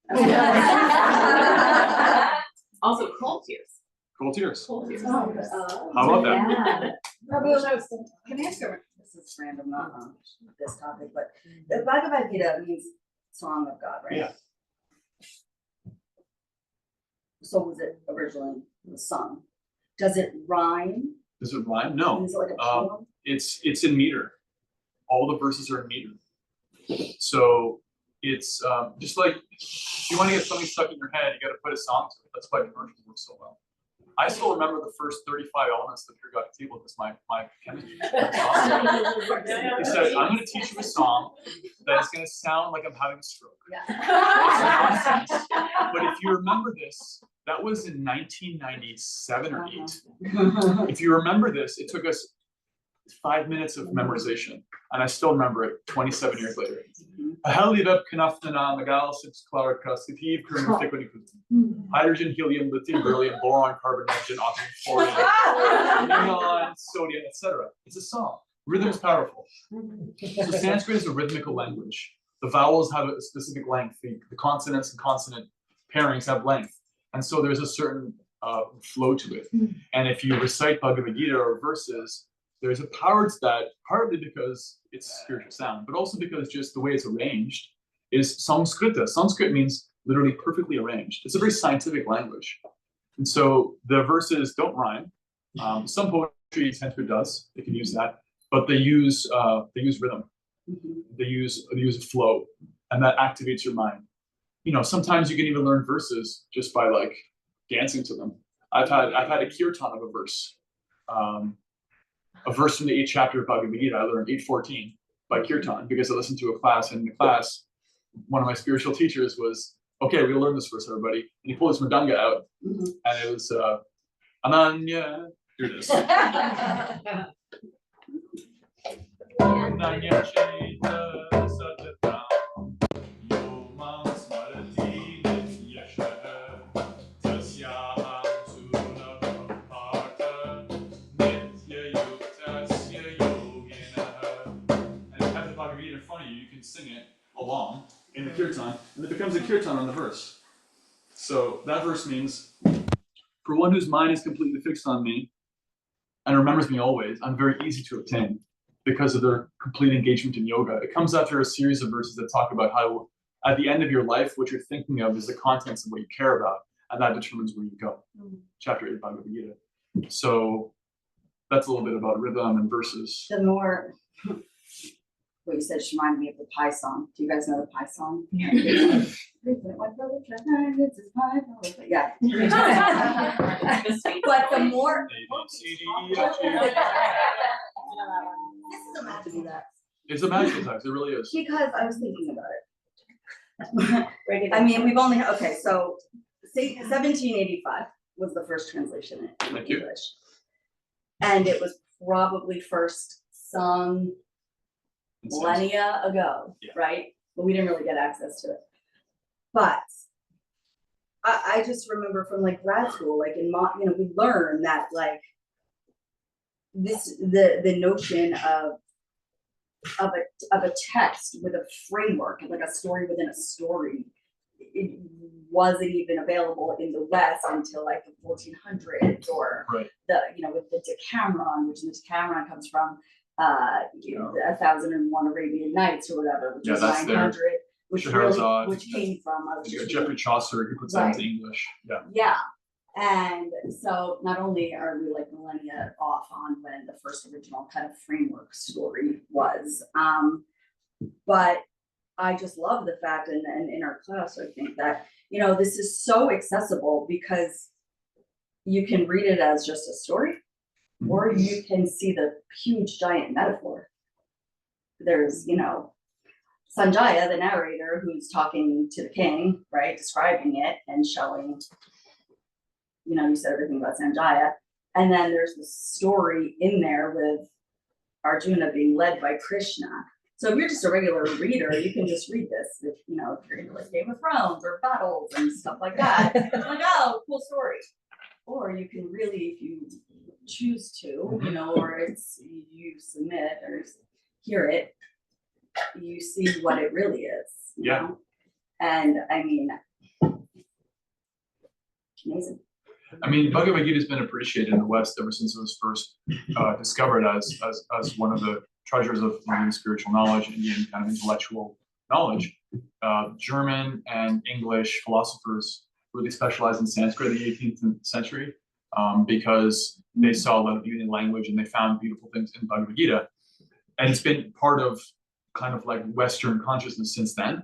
Also, cold tears. Cool tears. Cold tears. How about that? Can I ask you, this is random, not on this topic, but the Bhagavad Gita means song of God, right? Yeah. So was it originally sung? Does it rhyme? Does it rhyme? No. Is it like a poem? It's in meter. All the verses are in meter. So it's just like, if you want to get something stuck in your head, you got to put a song to it. That's why commercials work so well. I still remember the first 35 elements of the periodic table because my chemistry. He said, I'm going to teach you a song that is going to sound like I'm having a stroke. It's nonsense. But if you remember this, that was in 1997 or 8. If you remember this, it took us 5 minutes of memorization, and I still remember it 27 years later. Hydrogen, helium, lithium, beryllium, boron, carbon, nitrogen, oxygen, fluorine, neon, sodium, etc. It's a song. Rhythm is powerful. So Sanskrit is a rhythmical language. The vowels have a specific length. The consonants and consonant pairings have length. And so there's a certain flow to it. And if you recite Bhagavad Gita or verses, there's a power to that, partly because it's spiritual sound, but also because just the way it's arranged is Sanskrita. Sanskrit means literally perfectly arranged. It's a very scientific language. And so the verses don't rhyme. Some poetry Sanskrit does, they can use that, but they use rhythm. They use flow, and that activates your mind. You know, sometimes you can even learn verses just by like dancing to them. I've had a kirtan of a verse. A verse from the 8th chapter of Bhagavad Gita, I learned 8:14 by kirtan because I listened to a class, and in the class, one of my spiritual teachers was, okay, we're gonna learn this verse, everybody. And he pulled his mridanga out, and it was Ananya. Here it is. Ananya Chaita Satatam Yomam Smarati Nityasha Tasyaham Sunavaparta Nitya Yuktasya Yoginaha. And if you have the Bhagavad Gita in front of you, you can sing it along in the kirtan, and it becomes a kirtan on the verse. So that verse means, for one whose mind is completely fixed on me and remembers me always, I'm very easy to obtain because of their complete engagement in yoga. It comes after a series of verses that talk about how at the end of your life, what you're thinking of is the contents of what you care about, and that determines where you go. Chapter 8 Bhagavad Gita. So that's a little bit about rhythm and verses. The more, what you said just reminded me of the pie song. Do you guys know the pie song? Yeah. Yeah. But the more. This is a magic text. It's a magical text, it really is. Because I was thinking about it. I mean, we've only, okay, so say 1785 was the first translation in Thank you. English. And it was probably first sung millennia ago, right? But we didn't really get access to it. But I just remember from like grad school, like in we learned that like the notion of a text with a framework, like a story within a story, it wasn't even available in the West until like the 1400s, or with the Decameron, which the Decameron comes from 1001 Arabian Nights or whatever, which is 900, which came from Geoffrey Chaucer, who puts that into English. Yeah. And so not only are we like millennia off on when the first original kind of framework story was, but I just love the fact, and in our class, I think that, this is so accessible because you can read it as just a story, or you can see the huge giant metaphor. There's, Sanjaya, the narrator, who's talking to the king, right, describing it and showing, you said everything about Sanjaya. And then there's the story in there with Arjuna being led by Krishna. So if you're just a regular reader, you can just read this. If you're into like Game of Thrones or battles and stuff like that, it's like, oh, cool story. Or you can really, if you choose to, or you submit or hear it, you see what it really is. You know? And I mean, amazing. I mean, Bhagavad Gita has been appreciated in the West ever since it was first discovered as one of the treasures of Indian spiritual knowledge, Indian kind of intellectual knowledge. German and English philosophers really specialized in Sanskrit in the 18th century because they saw a lot of beauty in language and they found beautiful things in Bhagavad Gita. And it's been part of kind of like Western consciousness since then.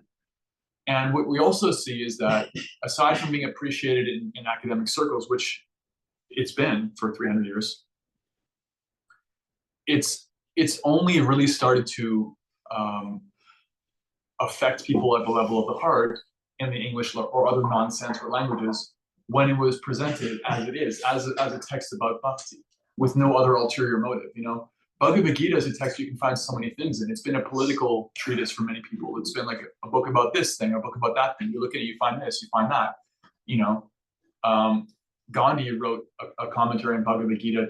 And what we also see is that aside from being appreciated in academic circles, which it's been for 300 years. It's only really started to affect people at the level of the heart in the English or other non-Sanskrit languages when it was presented as it is, as a text about bhakti, with no other ulterior motive. You know, Bhagavad Gita is a text you can find so many things in. It's been a political treatise for many people. It's been like a book about this thing, a book about that thing. You look at it, you find this, you find that. You know, Gandhi wrote a commentary on Bhagavad Gita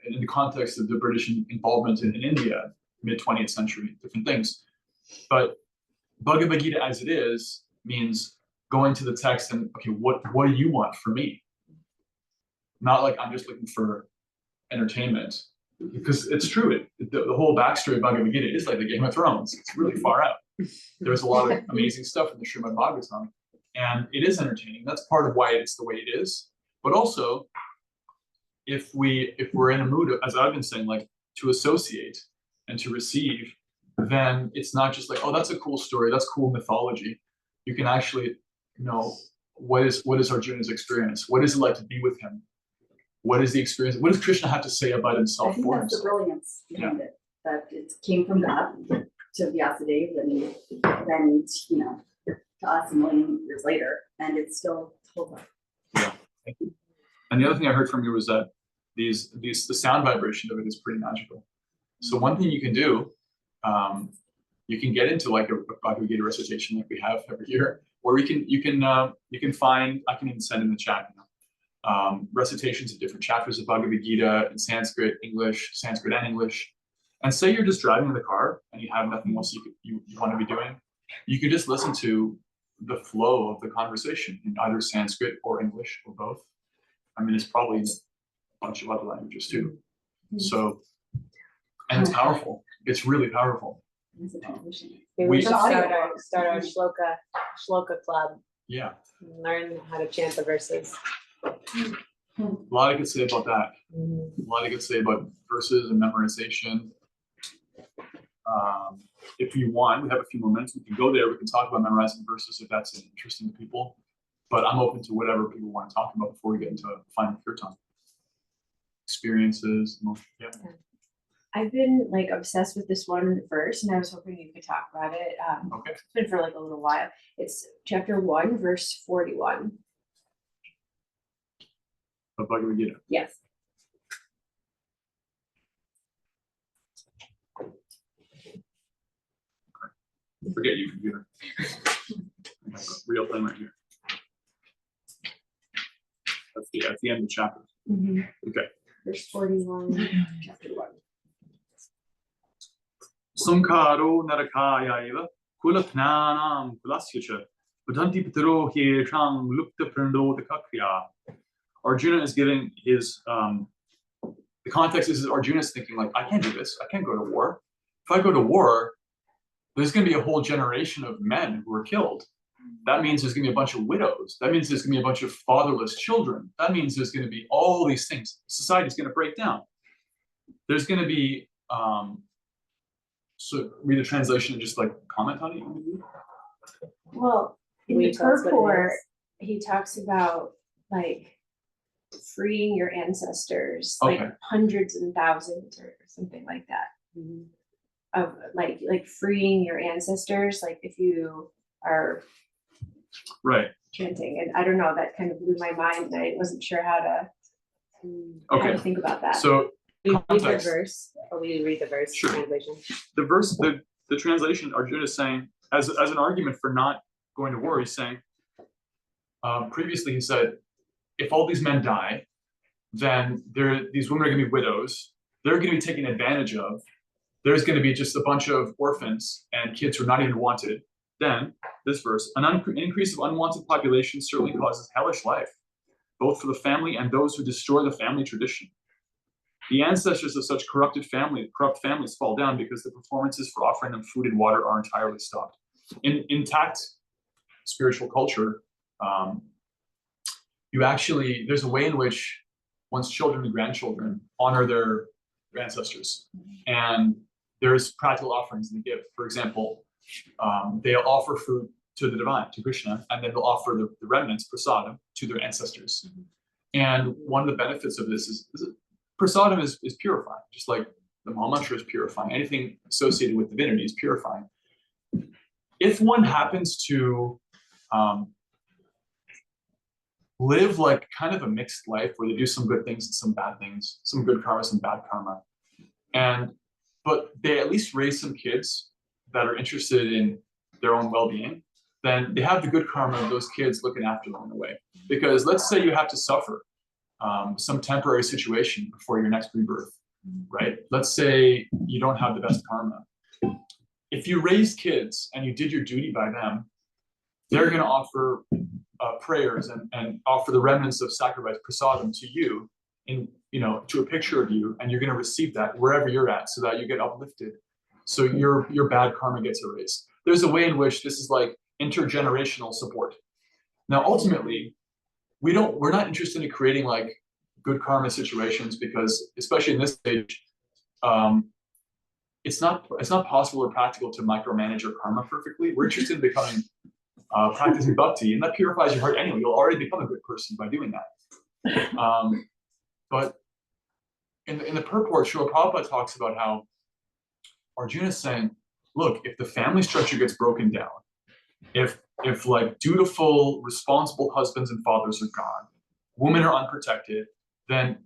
in the context of the British involvement in India, mid-20th century, different things. But Bhagavad Gita as it is means going to the text and, okay, what do you want from me? Not like I'm just looking for entertainment. Because it's true, the whole backstory of Bhagavad Gita is like the Game of Thrones. It's really far out. There's a lot of amazing stuff in the Srimad Bhagavatam, and it is entertaining. That's part of why it's the way it is. But also, if we're in a mood, as I've been saying, like to associate and to receive, then it's not just like, oh, that's a cool story, that's cool mythology. You can actually know what is Arjuna's experience. What is it like to be with him? What is the experience? What does Krishna have to say about I himself think for that's the himself? brilliance behind it, that it came from God to Vyasadeva and then, you know, to us a million years later, and it's still told us. Yeah, thank you. And the other thing I heard from you was that the sound vibration of it is pretty magical. So one thing you can do, you can get into like a Bhagavad Gita recitation like we have every year, or you can find, I can even send in the chat, you know, recitations of different chapters of Bhagavad Gita in Sanskrit, English, Sanskrit and English. And say you're just driving in the car and you have nothing else you want to be doing, you could just listen to the flow of the conversation in either Sanskrit or English or both. I mean, it's probably in a bunch of other languages too. So, and it's powerful. It's really powerful. Maybe we should start our shloka club. Yeah. And learn how to chant the verses. A lot I could say about that. A lot I could say about verses and memorization. If you want, we have a few more minutes. We can go there. We can talk about memorizing verses if that's interesting to people. But I'm open to whatever people want to talk about before we get into final kirtan. Experiences, emotions. Yeah. I've been like obsessed with this one verse, and I was hoping you could talk about it. Okay. It's been for like a little while. It's chapter 1, verse 41. Of Bhagavad Gita. Yes. Forget you, computer. I have a real thing right here. That's the end of the chapter. Okay. Verse 41, chapter 1. Sankaro narakaya eva kulatnanam kulasyacha vadanti pitaro hyesham lupta prandodakakriya. Arjuna is giving his, the context is Arjuna is thinking like, I can't do this. I can't go to war. If I go to war, there's going to be a whole generation of men who are killed. That means there's going to be a bunch of widows. That means there's going to be a bunch of fatherless children. That means there's going to be all these things. Society's going to break down. There's going to be, so read the translation and just like comment on it. Well, in the purport, he talks about like freeing your ancestors, like hundreds and thousands or something like that. Of like freeing your ancestors, like if you are chanting, and I don't know, that kind of blew my mind, and I wasn't sure how to think about that. So we read the verse, or we read the verse translation. The verse, the translation, Arjuna is saying as an argument for not going to war, he's saying, previously he said, if all these men die, then these women are going to be widows. They're going to be taken advantage of. There's going to be just a bunch of orphans and kids who are not even wanted. Then, this verse, an increase of unwanted population certainly causes hellish life, both for the family and those who destroy the family tradition. The ancestors of such corrupt families fall down because the performances for offering them food and water are entirely stopped. In intact spiritual culture, there's a way in which one's children and grandchildren honor their ancestors. And there's practical offerings they give. For example, they'll offer food to the divine, to Krishna, and then they'll offer the remnants, prasadam, to their ancestors. And one of the benefits of this is prasadam is purifying, just like the Maha Mantra is purifying. Anything associated with divinity is purifying. If one happens to live like kind of a mixed life where they do some good things and some bad things, some good karma, some bad karma, but they at least raise some kids that are interested in their own well-being, then they have the good karma of those kids looking after them in a way. Because let's say you have to suffer some temporary situation before your next rebirth, right? Let's say you don't have the best karma. If you raised kids and you did your duty by them, they're going to offer prayers and offer the remnants of sacrifice prasadam to you, to a picture of you, and you're going to receive that wherever you're at, so that you get uplifted, so your bad karma gets erased. There's a way in which this is like intergenerational support. Now, ultimately, we're not interested in creating like good karma situations, because especially in this stage, it's not possible or practical to micromanage your karma perfectly. We're interested in becoming practicing bhakti, and that purifies your heart anyway. You'll already become a good person by doing that. But in the purport, Srila Prabhupada talks about how Arjuna is saying, look, if the family structure gets broken down, if like dutiful, responsible husbands and fathers are gone, women are unprotected, then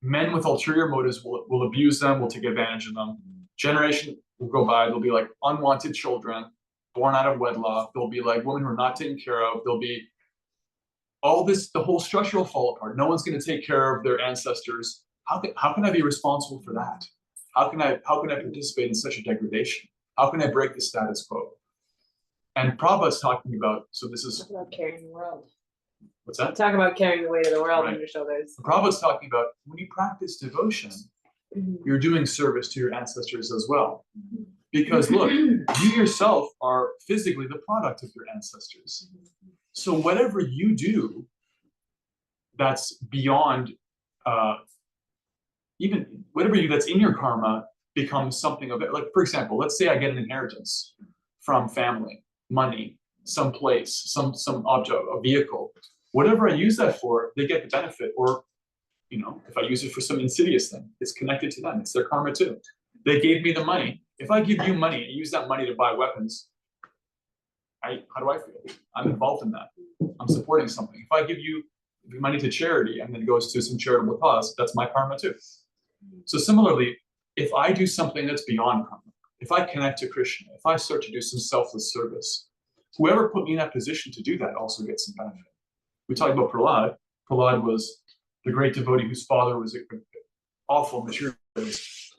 men with ulterior motives will abuse them, will take advantage of them. Generation will go by, there'll be like unwanted children born out of wedlock. There'll be like women who are not taken care of. There'll be all this, the whole structure will fall apart. No one's going to take care of their ancestors. How can I be responsible for that? How can I participate in such a degradation? How can I break the status quo? And Prabhupada's talking about, so this is Talk about carrying the world. What's that? Talk about carrying the weight of the world Right. on your shoulders. Prabhupada's talking about when you practice devotion, you're doing service to your ancestors as well. Because look, you yourself are physically the product of your ancestors. So whatever you do that's beyond, even whatever that's in your karma becomes something of it. Like, for example, let's say I get an inheritance from family, money, some place, some object, a vehicle. Whatever I use that for, they get the benefit. Or, if I use it for some insidious thing, it's connected to them. It's their karma too. They gave me the money. If I give you money and use that money to buy weapons, how do I feel? I'm involved in that. I'm supporting something. If I give you money to charity and then it goes to some charitable cause, that's my karma too. So similarly, if I do something that's beyond karma, if I connect to Krishna, if I start to do some selfless service, whoever put me in that position to do that also gets some benefit. We talked about Prahlad. Prahlad was the great devotee whose father was an awful materialist.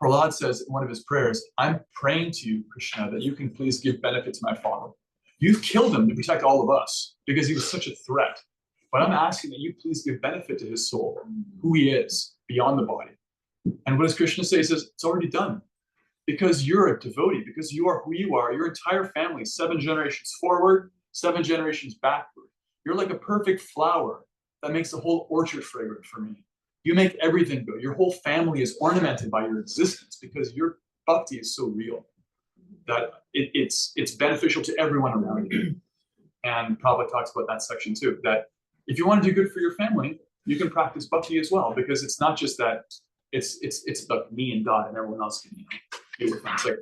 Prahlad says in one of his prayers, I'm praying to you, Krishna, that you can please give benefit to my father. You've killed him to protect all of us because he was such a threat. But I'm asking that you please give benefit to his soul, who he is, beyond the body. And what does Krishna say? He says, it's already done. Because you're a devotee, because you are who you are, your entire family, 7 generations forward, 7 generations backward. You're like a perfect flower that makes the whole orchard fragrant for me. You make everything good. Your whole family is ornamented by your existence because your bhakti is so real that it's beneficial to everyone around you. And Prabhupada talks about that section too, that if you want to do good for your family, you can practice bhakti as well, because it's not just that it's like me and God and everyone else can be with them. It's like,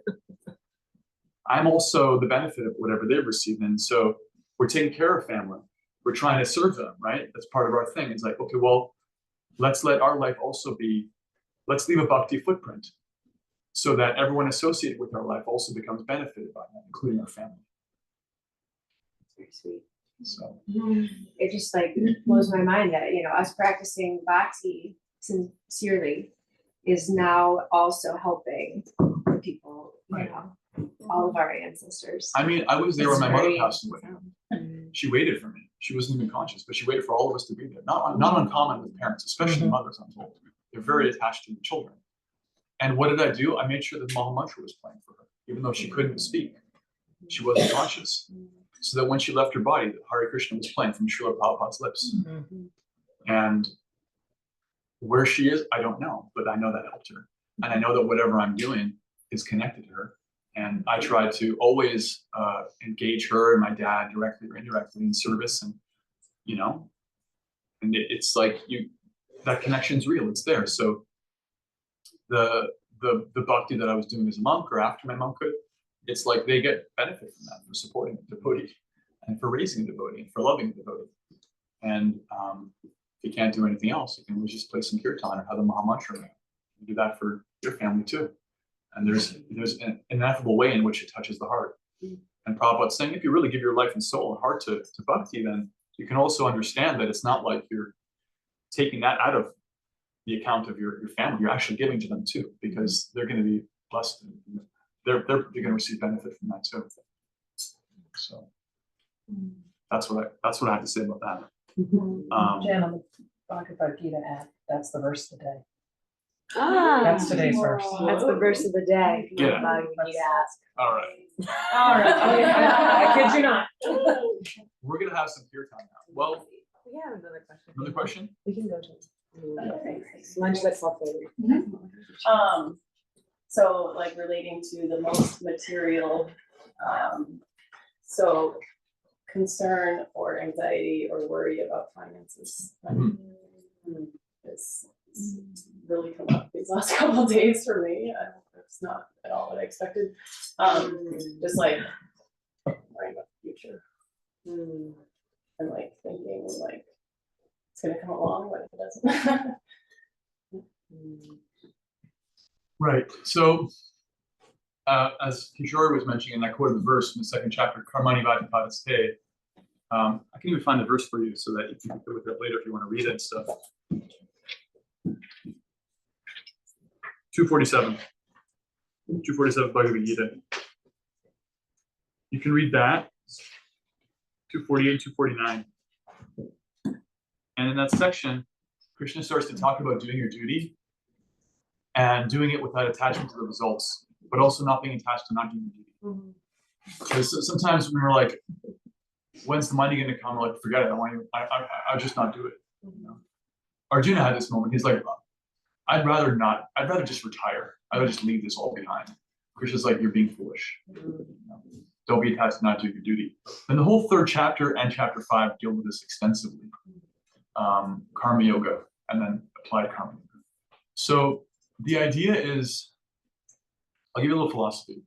I'm also the benefit of whatever they've received. And so we're taking care of family. We're trying to serve them, right? That's part of our thing. It's like, okay, well, let's let our life also be, let's leave a bhakti footprint so that everyone associated with our life also becomes benefited by that, including our family. Very sweet. So It just like blows my mind that, us practicing bhakti sincerely is now also helping the people, Right. all of our ancestors. I mean, I was there when It's my mother very passed away. profound. She waited for me. She wasn't even conscious, but she waited for all of us to be there. Not uncommon with parents, especially mothers, I'm told. They're very attached to the children. And what did I do? I made sure that Maha Mantra was playing for her, even though she couldn't speak. She wasn't conscious. So that when she left her body, the Hare Krishna was playing from Srila Prabhupada's lips. And where she is, I don't know, but I know that helped her. And I know that whatever I'm doing is connected to her. And I try to always engage her and my dad directly or indirectly in service. And, And it's like that connection's real, it's there. So the bhakti that I was doing as a monk or after my monkhood, it's like they get benefit from that, for supporting a devotee and for raising a devotee and for loving a devotee. And if you can't do anything else, you can always just play some kirtan or have the Maha Mantra. You do that for your family too. And there's an ineffable way in which it touches the heart. And Prabhupada's saying, if you really give your life and soul and heart to bhakti, then you can also understand that it's not like you're taking that out of the account of your family. You're actually giving to them too, because they're going to be blessed. And they're going to receive benefit from that too. So that's what I have to say about that. Jan, on the Bhagavad Gita app, that's the verse of the day. Ah, That's today's verse. that's the verse of the day. Yeah. Bhagavad Gita app. All right. All right, I kid you not. We're going to have some kirtan now. Well, We have another question. another question? We can go to lunch that's left over. So like relating to the most material, so concern or anxiety or worry about finances. It's really come up these last couple of days for me. It's not at all what I expected. Just like worrying about the future. And like thinking like it's gonna come along, but if it doesn't. Right. So, as Kishore was mentioning, and I quoted the verse from the second chapter, Karmani Vadipadasте. I can even find the verse for you so that you can go with it later if you want to read it and stuff. 247. 247 Bhagavad Gita. You can read that. 248, 249. And in that section, Krishna starts to talk about doing your duty and doing it without attachment to the results, but also not being attached to not doing your duty. Because sometimes when we're like, when's the money going to come? We're like, forget it. I'll just not do it. You know? Arjuna had this moment. He's like, I'd rather just retire. I'd rather just leave this all behind. Krishna's like, you're being foolish. You know? Don't be attached to not doing your duty. And the whole third chapter and chapter 5 deal with this extensively. Karma yoga and then applied karma yoga. So the idea is, I'll give you a little philosophy.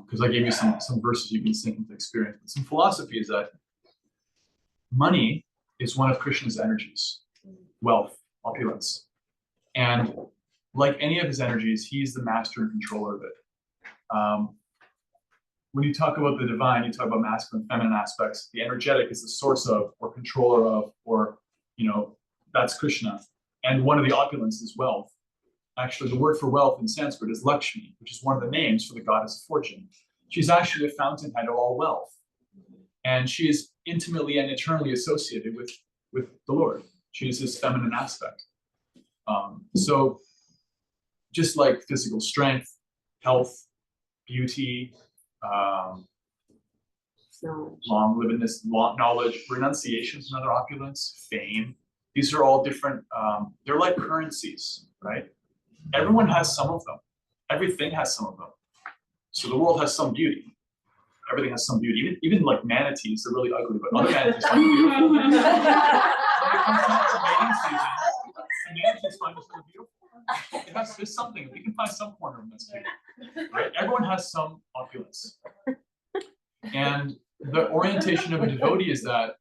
Because I gave you some verses you can sink into experience. But some philosophy is that money is one of Krishna's energies, wealth, opulence. And like any of his energies, he's the master and controller of it. When you talk about the divine, you talk about masculine, feminine aspects. The energetic is the source of, or controller of, or, that's Krishna. And one of the opulence is wealth. Actually, the word for wealth in Sanskrit is Lakshmi, which is one of the names for the goddess of fortune. She's actually a fountainhead of all wealth. And she is intimately and eternally associated with the Lord. She is his feminine aspect. So just like physical strength, health, beauty, long livedness, knowledge, renunciation is another opulence, fame. These are all different, they're like currencies, right? Everyone has some of them. Everything has some of them. So the world has some beauty. Everything has some beauty. Even like manatees, they're really ugly, but other manatees find them beautiful. When it comes to mating season, the manatees find us really beautiful. There's something. We can find some corner of this beauty. Right? Everyone has some opulence. And the orientation of a devotee is that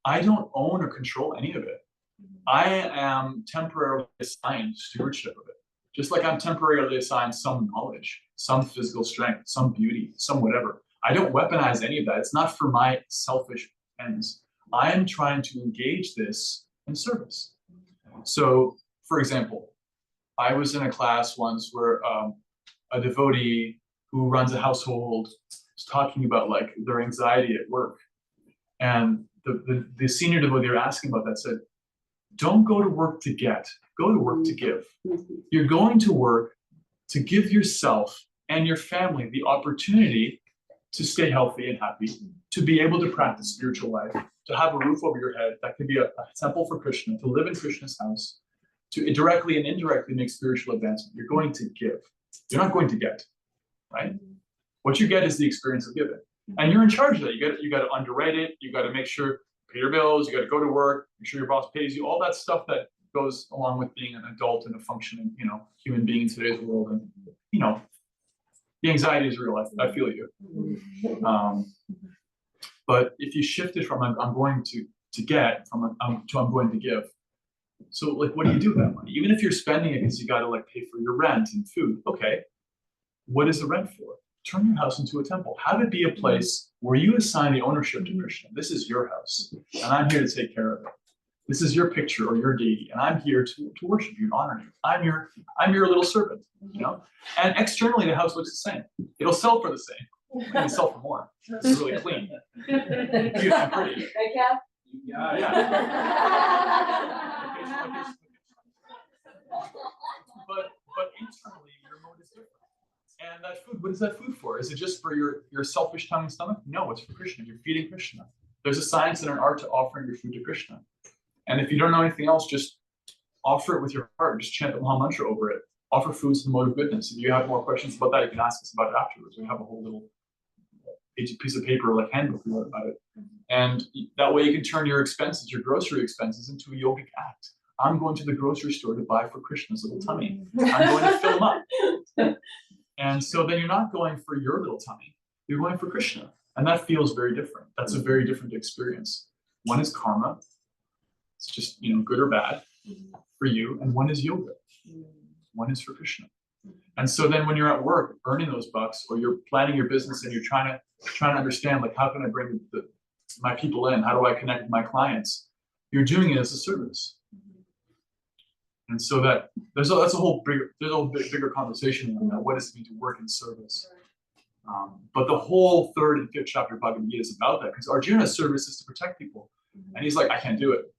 I don't own or control any of it. I am temporarily assigned stewardship of it. Just like I'm temporarily assigned some knowledge, some physical strength, some beauty, some whatever. I don't weaponize any of that. It's not for my selfish ends. I am trying to engage this in service. So, for example, I was in a class once where a devotee who runs a household was talking about like their anxiety at work. And the senior devotee they were asking about that said, don't go to work to get, go to work to give. You're going to work to give yourself and your family the opportunity to stay healthy and happy, to be able to practice spiritual life, to have a roof over your head that can be a temple for Krishna, to live in Krishna's house, to directly and indirectly make spiritual advancement. You're going to give. You're not going to get, right? What you get is the experience of giving. And you're in charge of that. You got to underwrite it. You got to make sure pay your bills, you gotta go to work, make sure your boss pays you, all that stuff that goes along with being an adult and a functioning, human being in today's world. And, the anxiety is real. I feel you. But if you shift it from I'm going to get to I'm going to give. So like, what do you do with that money? Even if you're spending it because you got to like pay for your rent and food. Okay, what is the rent for? Turn your house into a temple. Have it be a place where you assign the ownership to Krishna. This is your house, and I'm here to take care of it. This is your picture or your deity, and I'm here to worship you and honor you. I'm your little servant, And externally, the house looks the same. It'll sell for the same. It'll sell for more. It's really clean, cute and pretty. Right, Kev? Yeah. But internally, your mode is different. And that food, what is that food for? Is it just for your selfish tongue and stomach? No, it's for Krishna. You're feeding Krishna. There's a science and an art to offering your food to Krishna. And if you don't know anything else, just offer it with your heart. Just chant the Maha Mantra over it. Offer foods in the mode of goodness. If you have more questions about that, you can ask us about it afterwards. We have a whole little piece of paper, like handbook we wrote about it. And that way you can turn your expenses, your grocery expenses, into a yogic act. I'm going to the grocery store to buy for Krishna's little tummy. I'm going to fill him up. And so then you're not going for your little tummy. You're going for Krishna. And that feels very different. That's a very different experience. One is karma. It's just, good or bad for you. And one is yoga. One is for Krishna. And so then when you're at work earning those bucks, or you're planning your business and you're trying to understand, like, how can I bring my people in? How do I connect with my clients? You're doing it as a service. And so that's a whole bigger conversation on that. What does it mean to work in service? But the whole 3rd and 5th chapter of Bhagavad Gita is about that, because Arjuna's service is to protect people. And he's like, I can't do it.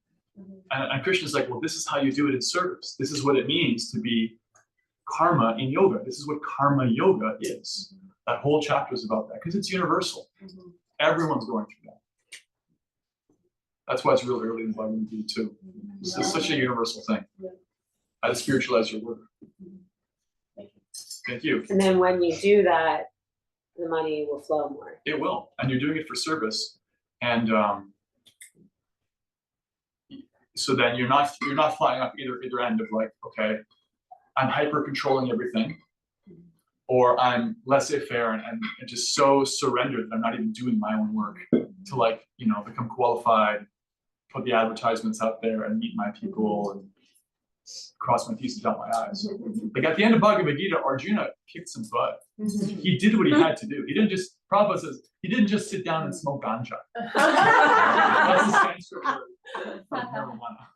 And Krishna's like, well, this is how you do it in service. This is what it means to be karma in yoga. This is what karma yoga is. That whole chapter is about that, because it's universal. Everyone's going through that. That's why it's real early in Bhagavad Gita too. It's such a universal thing. How to spiritualize your work. Thank you. And then when you do that, the money will flow more. It will, and you're doing it for service, and so then you're not flying up either end of like, okay, I'm hyper controlling everything, or I'm laissez-faire and just so surrendered that I'm not even doing my own work to, like, become qualified, put the advertisements out there and meet my people and cross my T's and dot my I's. Like at the end of Bhagavad Gita, Arjuna kicked some butt. He did what he had to do. He didn't just, Prabhupada says, he didn't just sit down and smoke ganja. That's the Sanskrit word for marijuana.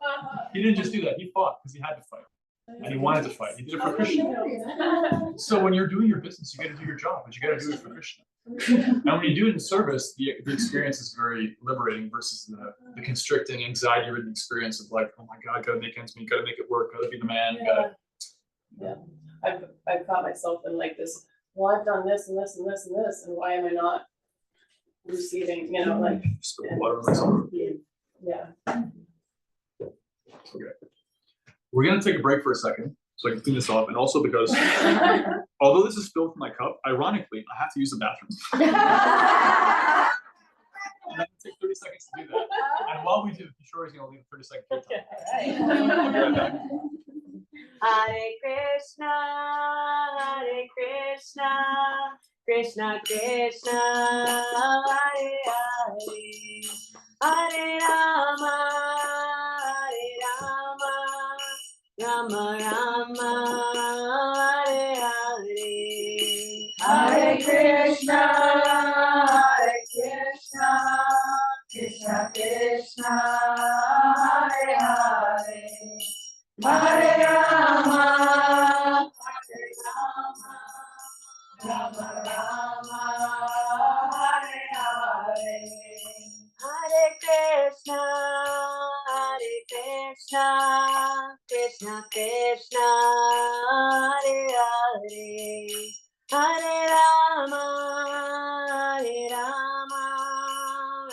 He didn't just do that. He fought because he had to fight. And he wanted to fight. He did it for Krishna. So when you're doing your business, you got to do your job, but you got to do it for Krishna. And when you do it in service, the experience is very liberating versus the constricting, anxiety-ridden experience of like, oh my God, gotta make ends meet, gotta make it work, gotta be the man, gotta. Yeah, I've caught myself in like this. Well, I've done this and this and this and this, and why am I not receiving? Like. Yeah. Okay. We're gonna take a break for a second so I can clean this off, and also because although this is filled from my cup, ironically, I have to use the bathroom. And I can take 30 seconds to do that. And while we do, Kishore is gonna leave a 30-second time. Hare Krishna, Hare Krishna, Krishna Krishna, Hare Hare, Hare Rama, Rama Rama, Hare Hare, Hare Krishna, Hare Krishna, Krishna Krishna, Hare Hare, Hare Rama, Rama Rama, Hare Hare, Hare Krishna, Hare Krishna, Krishna Krishna, Hare Hare, Hare Rama,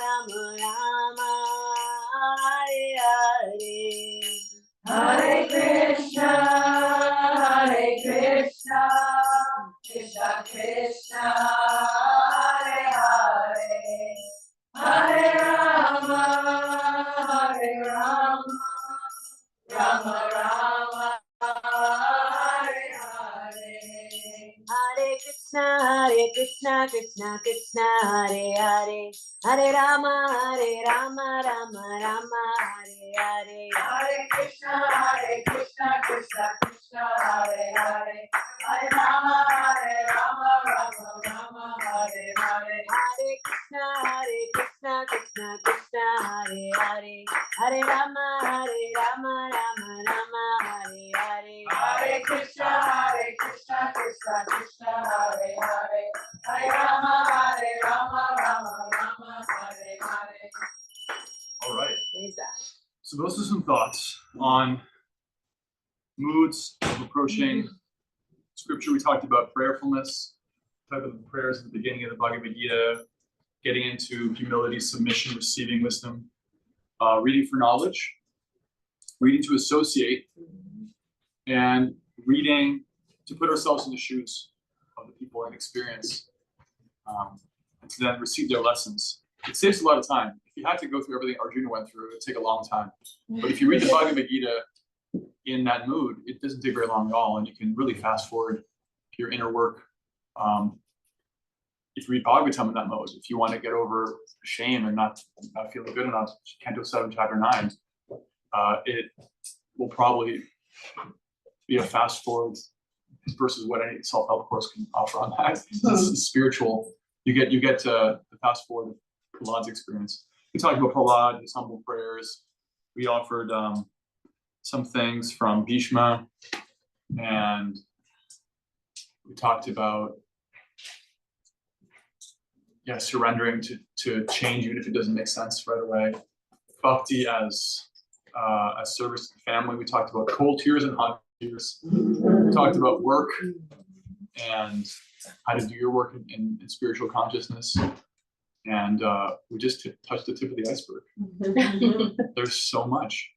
Rama Rama, Hare Hare. Hare Krishna, Hare Krishna, Krishna Krishna, Hare Hare, Hare Rama, Rama, Rama Rama, Hare Hare. Hare Krishna, Krishna Krishna, Hare Hare, Hare Rama, Rama Rama, Hare Hare. Hare Krishna, Krishna Krishna, Hare Hare. Hare Rama, Rama Rama, Hare Hare. Hare Krishna, Krishna Krishna, Hare Hare, Hare Rama, Rama Rama, Hare Hare. Hare Krishna, Krishna Krishna, Hare Hare. Hare Rama, Rama Rama, Hare Hare. All right. Praise that. So those are some thoughts on moods of approaching scripture. We talked about prayerfulness, type of the prayers at the beginning of the Bhagavad Gita, getting into humility, submission, receiving wisdom, reading for knowledge, reading to associate, and reading to put ourselves in the shoes of the people in experience, and to then receive their lessons. It saves a lot of time. If you had to go through everything Arjuna went through, it would take a long time. But if you read the Bhagavad Gita in that mood, it doesn't take very long at all, and you can really fast forward your inner work. If you read Bhagavatam in that mode, if you want to get over shame and not feeling good enough, Canto 7, Chapter 9, it will probably be a fast forward versus what any self-help course can offer on that. It's spiritual. You get to the fast forward Prahlad's experience. We talked about Prahlad, his humble prayers. We offered some things from Bhishma, and we talked about surrendering to change even if it doesn't make sense right away. Bhakti as service to the family. We talked about cold tears and hot tears. We talked about work and how to do your work in spiritual consciousness. And we just touched the tip of the iceberg. There's so much.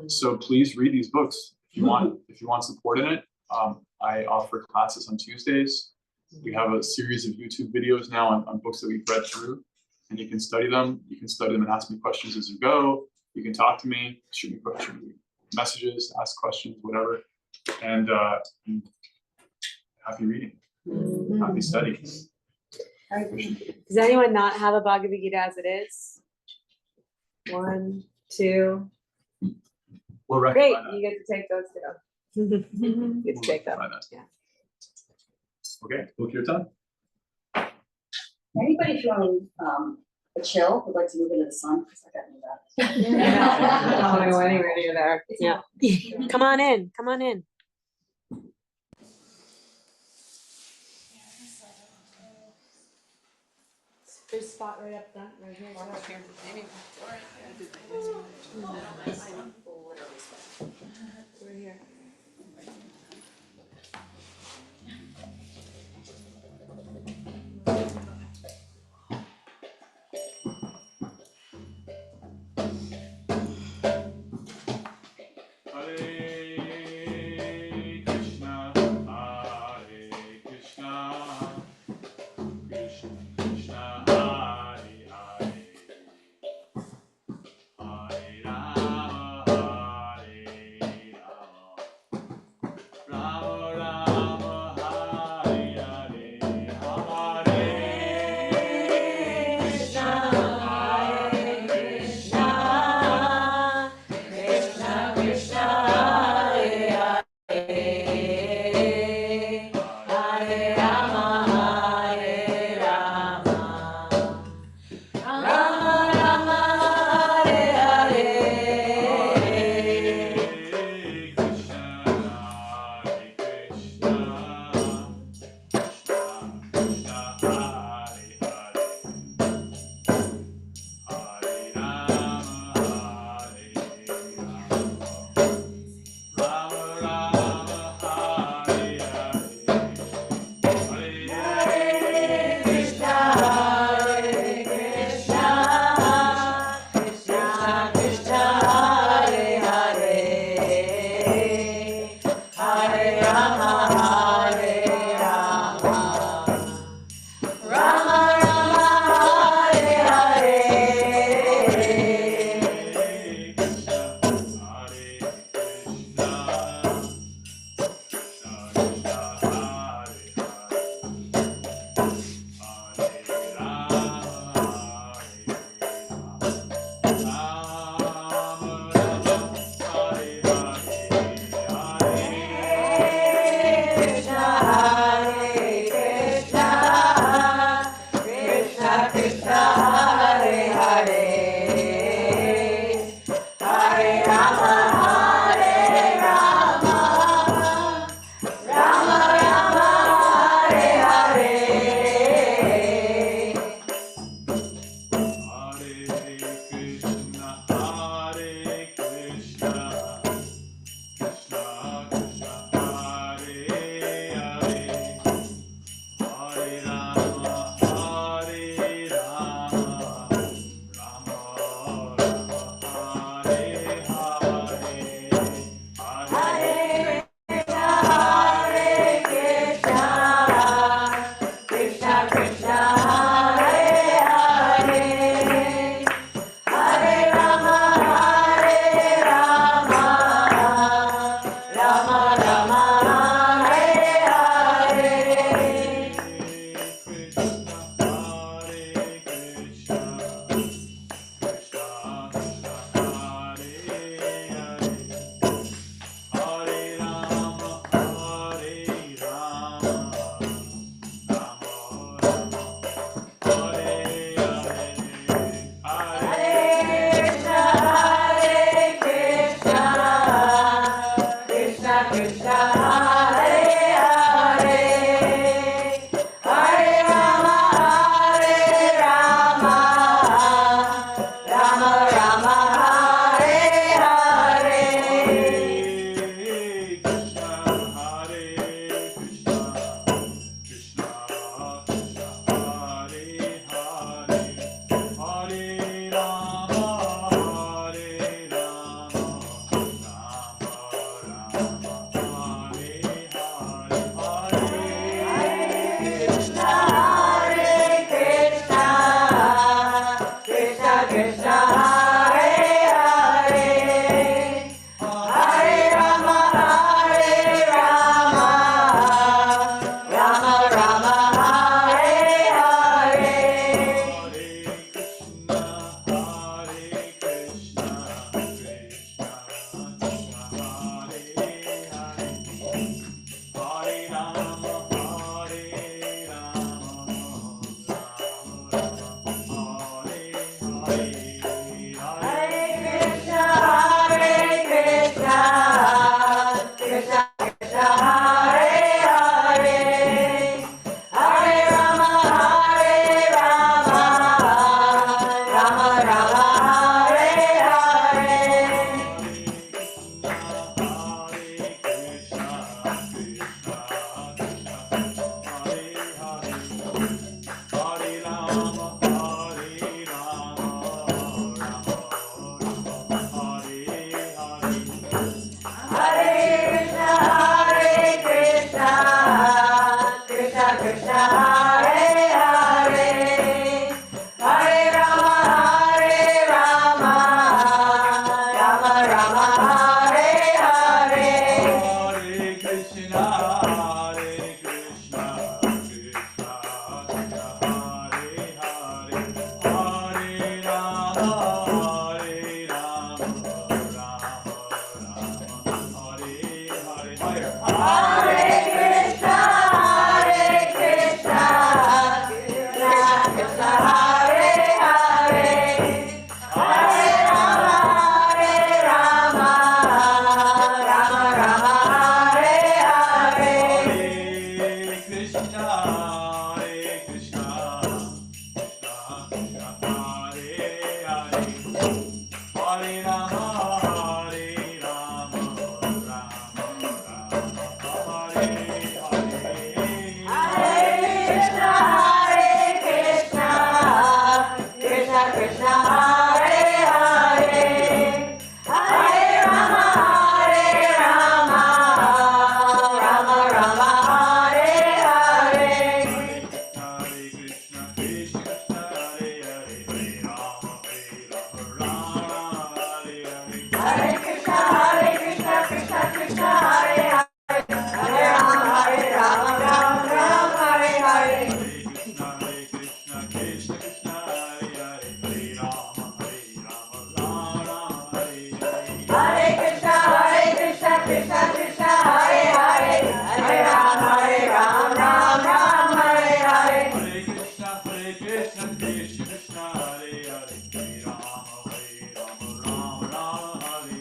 So please read these books if you want support in it. I offer classes on Tuesdays. We have a series of YouTube videos now on books that we've read through, and you can study them. You can study them and ask me questions as you go. You can talk to me, shoot me messages, ask questions, whatever. And happy reading, happy study. Does anyone not have a Bhagavad Gita as it is? 1, 2. We'll Great, rectify that. you get to take those too. You get to take them. Rectify that. Yeah. Okay, look your time. Anybody feeling a chill would like to move into the sun? Because I got into that. I don't want to go anywhere near there. Yeah. Come on in. Come on in. There's a spot right up front, right here. We're here. Hare Krishna, Krishna Krishna, Hare Hare, Hare Rama, Hare Rama,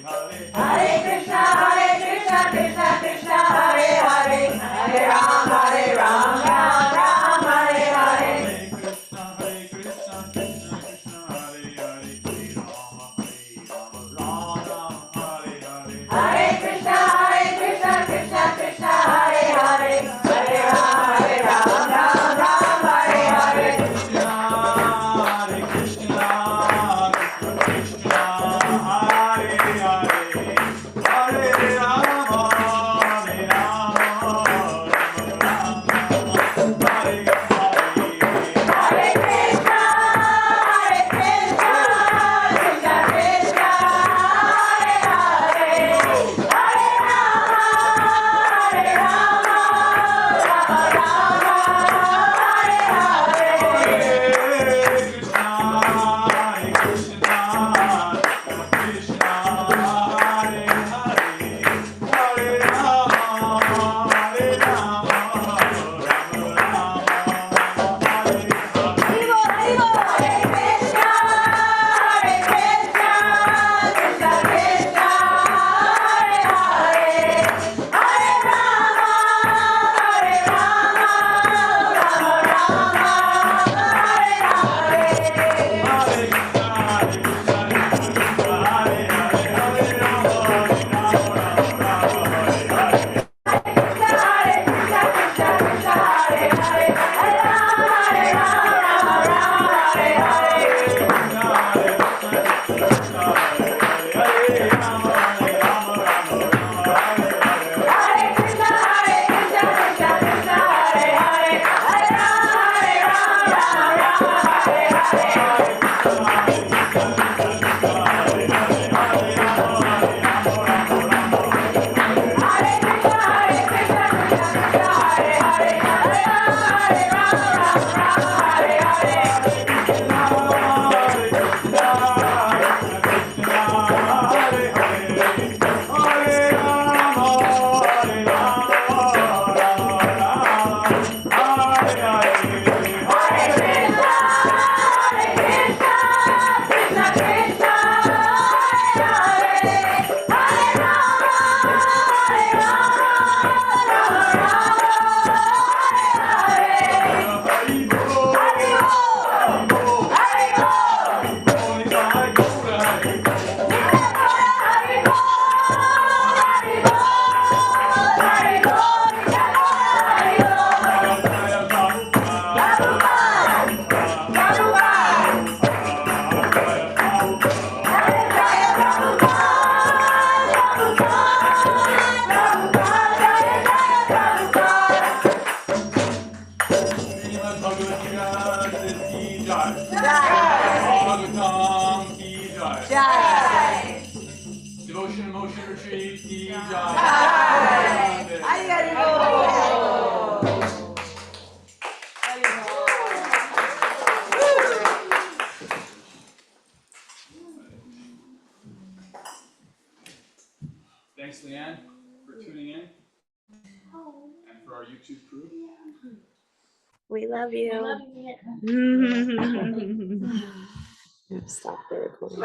Hare Tree Ki Jai. Thanks, Leanne, for tuning in, and for our YouTube crew. We love you. Stop the recording.